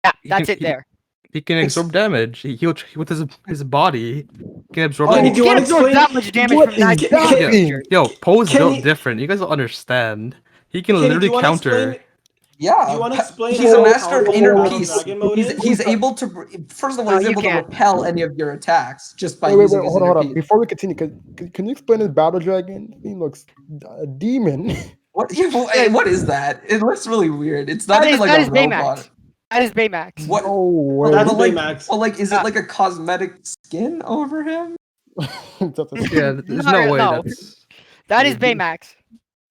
Yeah, that's it there. He can absorb damage. He'll with his body. He can absorb. Oh, damage. do you He want can't to absorb explain? that much damage What from that is that creature. Yo, Poe's Can built he- different. You guys don't understand. He can Kenny, do literally you wanna counter. explain- Yeah. Do you want to explain He's how a master of powerful inner Battle peace. Dragon mode is? He's able to. First of all, No, he's you able to can't. repel any of your attacks just by Wait, using his hold inner on. peace. Before we continue, can you explain this battle dragon? He looks a demon. What is that? It looks really weird. It's not That even is- like that a is robot. Baymax. That is Baymax. What? Oh, wait. That's But like, Baymax. well, like, is it like a cosmetic skin over him? That's a- Yeah, there's no way No. that's. That is Baymax.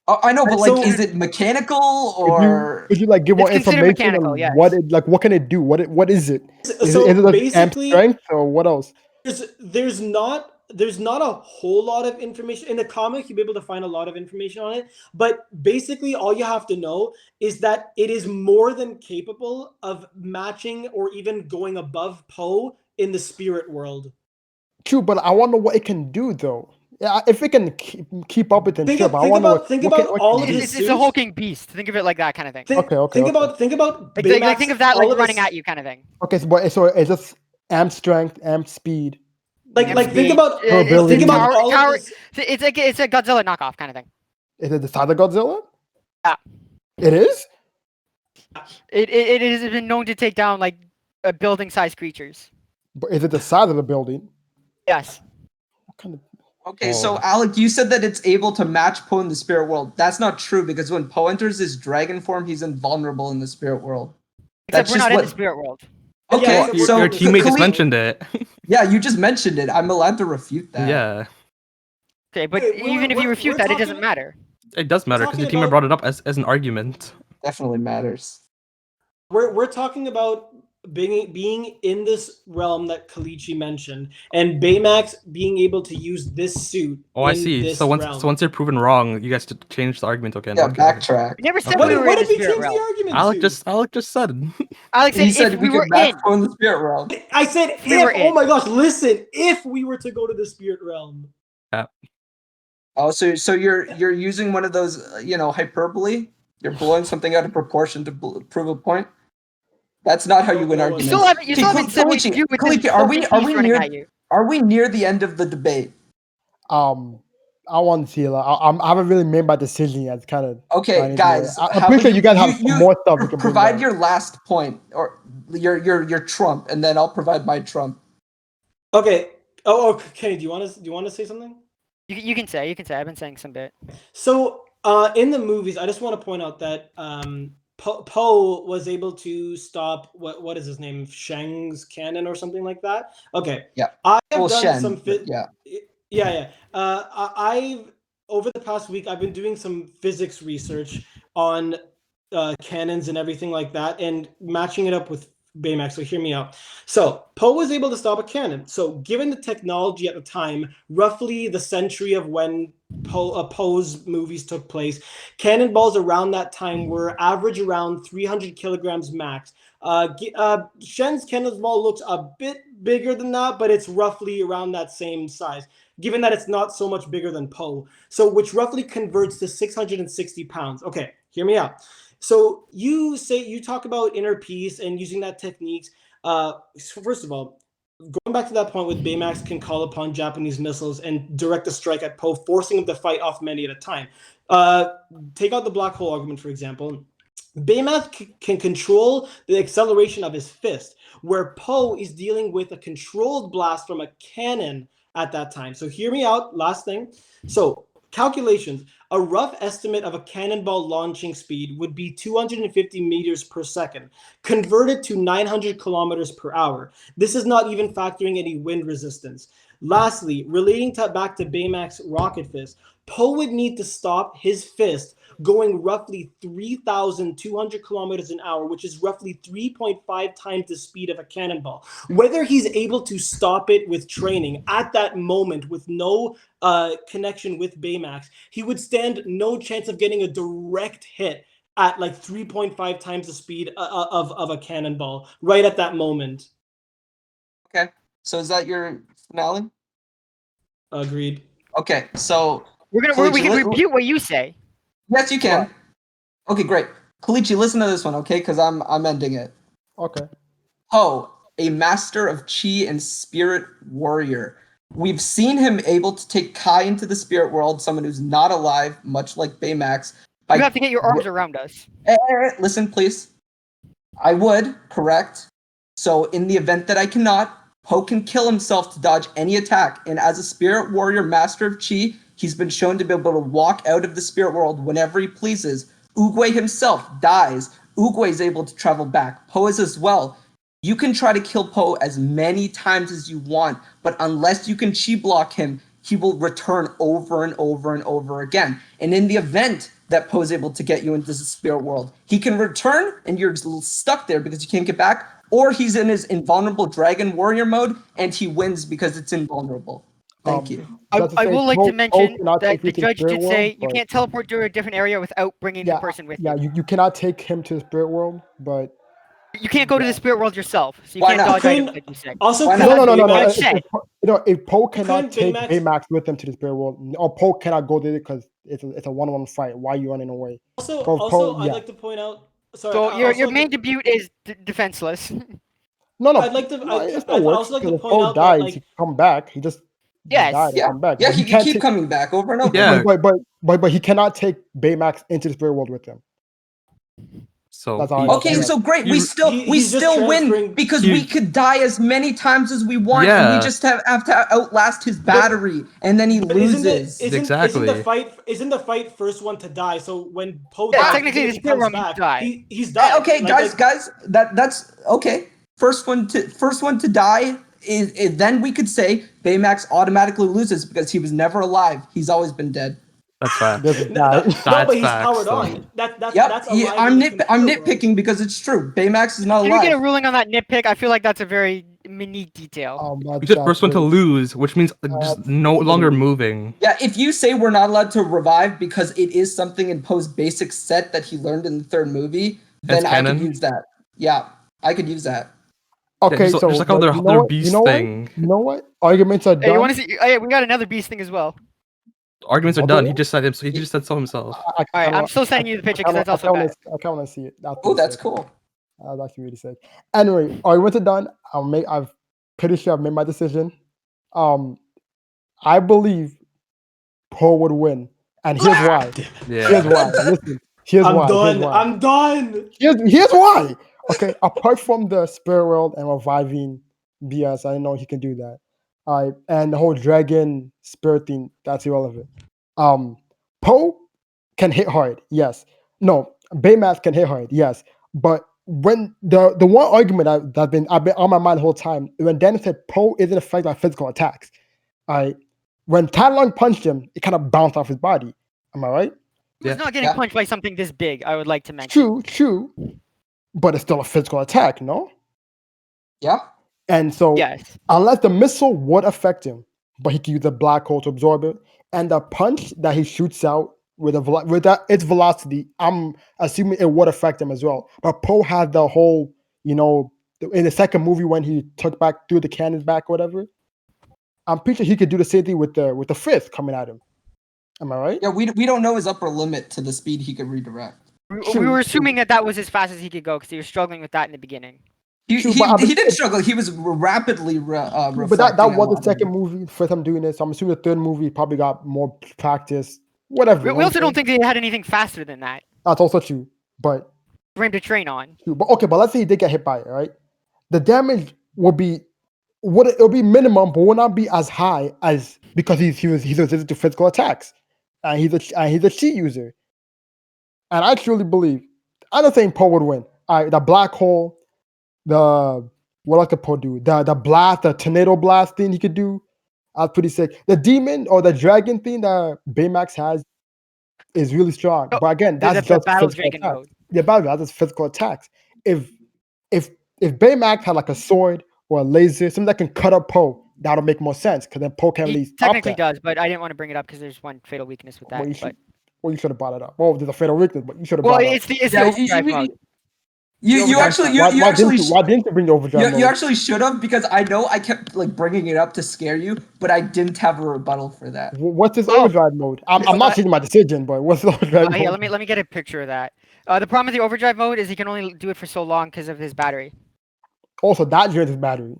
Oh, I know, but like, So- is it mechanical Could or? you like give It's more considered information mechanical, on yes. what can it do? What is it? Is So it like amp basically, strength or what else? there's not a whole lot of information in the comic. You'll be able to find a lot of information on it, but basically all you have to know is that it is more than capable of matching or even going above Poe in the spirit world. True, but I want to know what it can do though. Yeah, if it can keep up with it, Think sure, of- but I think want to know about- think about all of can it do? his- It's a hulking beast. Think of it like that kind of thing. Think Okay. think about Like, Baymax, think of that all like of running his- at you kind of thing. Okay, so it's just amp strength, amp speed. like think about Durability. think about all Tower- of his, It's a Godzilla knockoff kind of thing. Is it the size of Godzilla? Yeah. It is? It has been known to take down like building-sized creatures. But is it the size of the building? Yes. What kind of Okay, so Alec, you said that it's able to match Poe in the spirit world. That's not true because when Poe enters his dragon form, he's invulnerable in the spirit world. Except That's we're just not in what- the spirit world. Okay, Yeah, so Your teammate just Khalid- mentioned it. Yeah, you just mentioned it. I'm allowed to refute that. Yeah, Okay, but Wait, even if you refute we're that, it doesn't talking- matter. it does matter because the talking teammate about- brought it up as an argument. Definitely matters. We're talking about being in this realm that Kalichi mentioned, and Baymax being able to use this suit Oh, I in see. this So realm. once you're proven wrong, you guys should change the argument again. Yeah, Okay. backtrack. We never said Okay. we were What in did the we spirit change realm. the argument Alec to? just said. Alex He said said if we could were back in. from the spirit realm. I said if. We were Oh in. my gosh! Listen, if we were to go to the spirit realm. Oh, so you're using one of those hyperbole. You're blowing something out of proportion to prove a point. That's not how you win No, You arguments. still haven't said what you do with this Kalichi, are we beast running near at you. are we near the end of the debate? I want to see. Like, I haven't really made my decision yet. It's kind of Okay, guys, I'm how pretty sure about you guys have more stuff you can bring provide up. your last point or your trump, and then I'll provide my trump. Okay. Oh, Kenny, do you want to say something? You can say. I've been saying some bit. So, in the movies, I just want to point out that Poe was able to stop what is his name, Shang's cannon or something like that. Okay. Yeah. I have Well, done Shen, some but yeah. yeah. I've over the past week I've been doing some physics research on cannons and everything like that, and matching it up with Baymax. So hear me out. So Poe was able to stop a cannon. So given the technology at the time, roughly the century of when Poe's movies took place, cannonballs around that time were average around 300 kilograms max. Shen's cannonball looks a bit bigger than that, but it's roughly around that same size, given that it's not so much bigger than Poe. So which roughly converts to 660 pounds. Okay, hear me out. So you talk about inner peace and using that techniques. So first of all, going back to that point with Baymax can call upon Japanese missiles and direct a strike at Poe, forcing him to fight off many at a time. Take out the black hole argument, for example. Baymax can control the acceleration of his fist, where Poe is dealing with a controlled blast from a cannon at that time. So hear me out. Last thing. So calculations. A rough estimate of a cannonball launching speed would be 250 meters per second, converted to 900 kilometers per hour. This is not even factoring any wind resistance. Lastly, relating back to Baymax rocket fist, Poe would need to stop his fist going roughly 3,200 kilometers an hour, which is roughly 3.5 times the speed of a cannonball. Whether he's able to stop it with training at that moment with no connection with Baymax, he would stand no chance of getting a direct hit at like 3.5 times the speed of a cannonball right at that moment. Okay, so is that your finale? Agreed. Okay, so We can repeat what you say. yes, you can. What? Okay, great. Kalichi, listen to this one, okay? Because I'm ending it. Okay. Poe, a master of chi and spirit warrior. We've seen him able to take Kai into the spirit world, someone who's not alive, much like Baymax. You have to get your arms around us. Listen, please. I would, correct. So in the event that I cannot, Poe can kill himself to dodge any attack. And as a spirit warrior master of chi, he's been shown to be able to walk out of the spirit world whenever he pleases. Oogway himself dies. Oogway is able to travel back. Poe is as well. You can try to kill Poe as many times as you want, but unless you can chi block him, he will return over and over and over again. And in the event that Poe is able to get you into the spirit world, he can return and you're stuck there because you can't get back, or he's in his invulnerable dragon warrior mode and he wins because it's invulnerable. Thank you. I will like to mention that the judge did say you but can't teleport to a different area without bringing the person with you. you cannot take him to the spirit world, but You can't go to the spirit world yourself, so you Why can't not? dodge items like you said. Also, Why couldn't not? no. Baymax- If Poe cannot couldn't take Baymax- Baymax with him to the spirit world, or Poe cannot go there because it's a one-on-one fight. Why are you running away? Also, But Poe, I'd like to point out. Sorry, So I your main debut is defenseless. no. I'd like to. It I'd still works also like to because if point Poe out that dies, like he come back. He just Yes. died and Yeah, come back. yeah, But he can keep take, coming back over and over. Yeah. but he cannot take Baymax into the spirit world with him. So That's all I Okay, know. so great. We He- still he's just win transferring- because He- we could die as many times as we want, and we Yeah. just have to outlast his battery, and then he But loses. Exactly. Isn't the fight first one to die? So when Poe Yeah, dies, technically even the if he spirit comes realm, you back, die. he's died. Okay, guys, that's okay. First one to die is then we could say Baymax automatically loses because he was never alive. He's always been dead. That's fact. There's a No, guy. no, That's but he's facts, powered though. on. That's Yep, that's alive. I'm and it can I'm feel, bro. nitpicking because it's true. Baymax is not Can we get a alive. ruling on that nitpick? I feel like that's a very unique detail. We just first one to lose, which means just no longer moving. Yeah, if you say we're not allowed to revive because it is something in Poe's basic set that he learned in the third movie, then It's I could canon? use that. Yeah, I could use that. Okay, just so like but how their you know what? beast You know what? thing. You know what? Arguments are Hey, you done. want to see? Hey, we got another beast thing as well. Arguments are What done. the- He just said he just said so himself. I All right, kinda- I'm still sending you the picture because that's also bad. I kind of see it. That's Oh, pretty that's sick. cool. That's actually really sick. Anyway, arguments are done. I'm pretty sure I've made my decision. I believe Poe would win, and here's why. Yeah. Here's why. Listen. Here's I'm why. Here's done. why. I'm done. Here's why. Okay, apart from the spirit world and reviving BS, I know he can do that. All right, and the whole dragon spirit thing, that's irrelevant. Poe can hit hard, yes. No, Baymax can hit hard, yes. But when the one argument I've been on my mind the whole time, when Dennis said Poe isn't affected by physical attacks. All right. When Talon punched him, it kind of bounced off his body. Am I right? He was Yeah. not getting Yeah. punched by something this big. I would like to mention. True. But it's still a physical attack, no? Yeah. And so, Yes. unless the missile would affect him, but he can use a black hole to absorb it, and the punch that he shoots out with its velocity, I'm assuming it would affect him as well. But Poe had the whole, in the second movie when he took back through the cannons back, or whatever. I'm pretty sure he could do the same thing with the fifth coming at him. Am I right? Yeah, we don't know his upper limit to the speed he could redirect. We True, were true. assuming that was as fast as he could go because he was struggling with that in the beginning. He didn't struggle. He was rapidly reflecting. But that and was the logging. second movie, first time doing this. So I'm assuming the third movie probably got more practice. Whatever. We you know what also I'm don't saying? think they had anything faster than that That's also true. But for him to train on. let's say he did get hit by it, right? The damage will be it'll be minimum, but will not be as high as because he's resistant to physical attacks. And he's a cheat user. And I truly believe I don't think Poe would win. All right, the black hole, what else could Poe do? The blast, the tornado blast thing he could do. That's pretty sick. The demon or the dragon thing that Baymax has is really strong. Oh, But again, the that's just battle physical dragon attacks. mode. The battle that's just physical attacks. If Baymax had like a sword or a laser, something that can cut up Poe, that'll make more sense because then Poe can at He least stop technically that. does, but I didn't want to bring it up because there's one fatal weakness with that. You should have brought it up. Well, there's a fatal weakness, but you should have Well, brought it up. it's the Yeah, overdrive mode. You actually Why didn't you bring the overdrive mode? you actually should have, because I know I kept like bringing it up to scare you, but I didn't have a rebuttal for that. What's this Oh. overdrive mode? I'm not changing my decision, but what's the overdrive mode? Here, let me get a picture of that. The problem with the overdrive mode is he can only do it for so long because of his battery. Also, that drains his battery.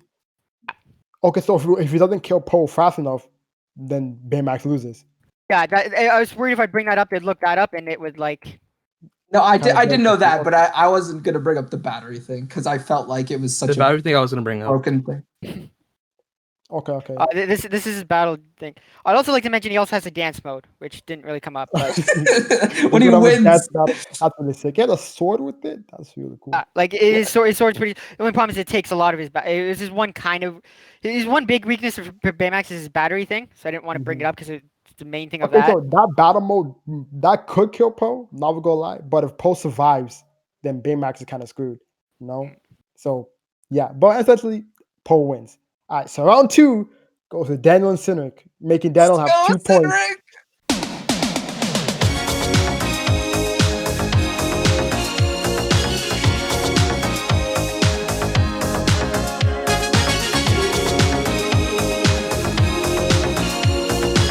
Okay, so if he doesn't kill Poe fast enough, then Baymax loses. Yeah, I was worried if I bring that up, they'd look that up and it would like. No, I Kinda didn't know that, okay. but I wasn't gonna bring up the battery thing because I felt like it was The such a battery thing I was gonna bring up. broken thing. Okay. This is his battle thing. I'd also like to mention he also has a dance mode, which didn't really come up. But When he wins, That's really sick. He has a sword with it. That's really cool. like his sword's pretty. The only problem is it takes a lot of his. This is one kind of. His one big weakness of Baymax is his battery thing. So I didn't want to bring it up because it's the main thing of Okay, that. so that battle mode that could kill Poe. Not gonna lie, but if Poe survives, then Baymax is kind of screwed. So yeah, but essentially Poe wins. All right, so round 2 goes to Daniel and Cynic, making Daniel have 2 points.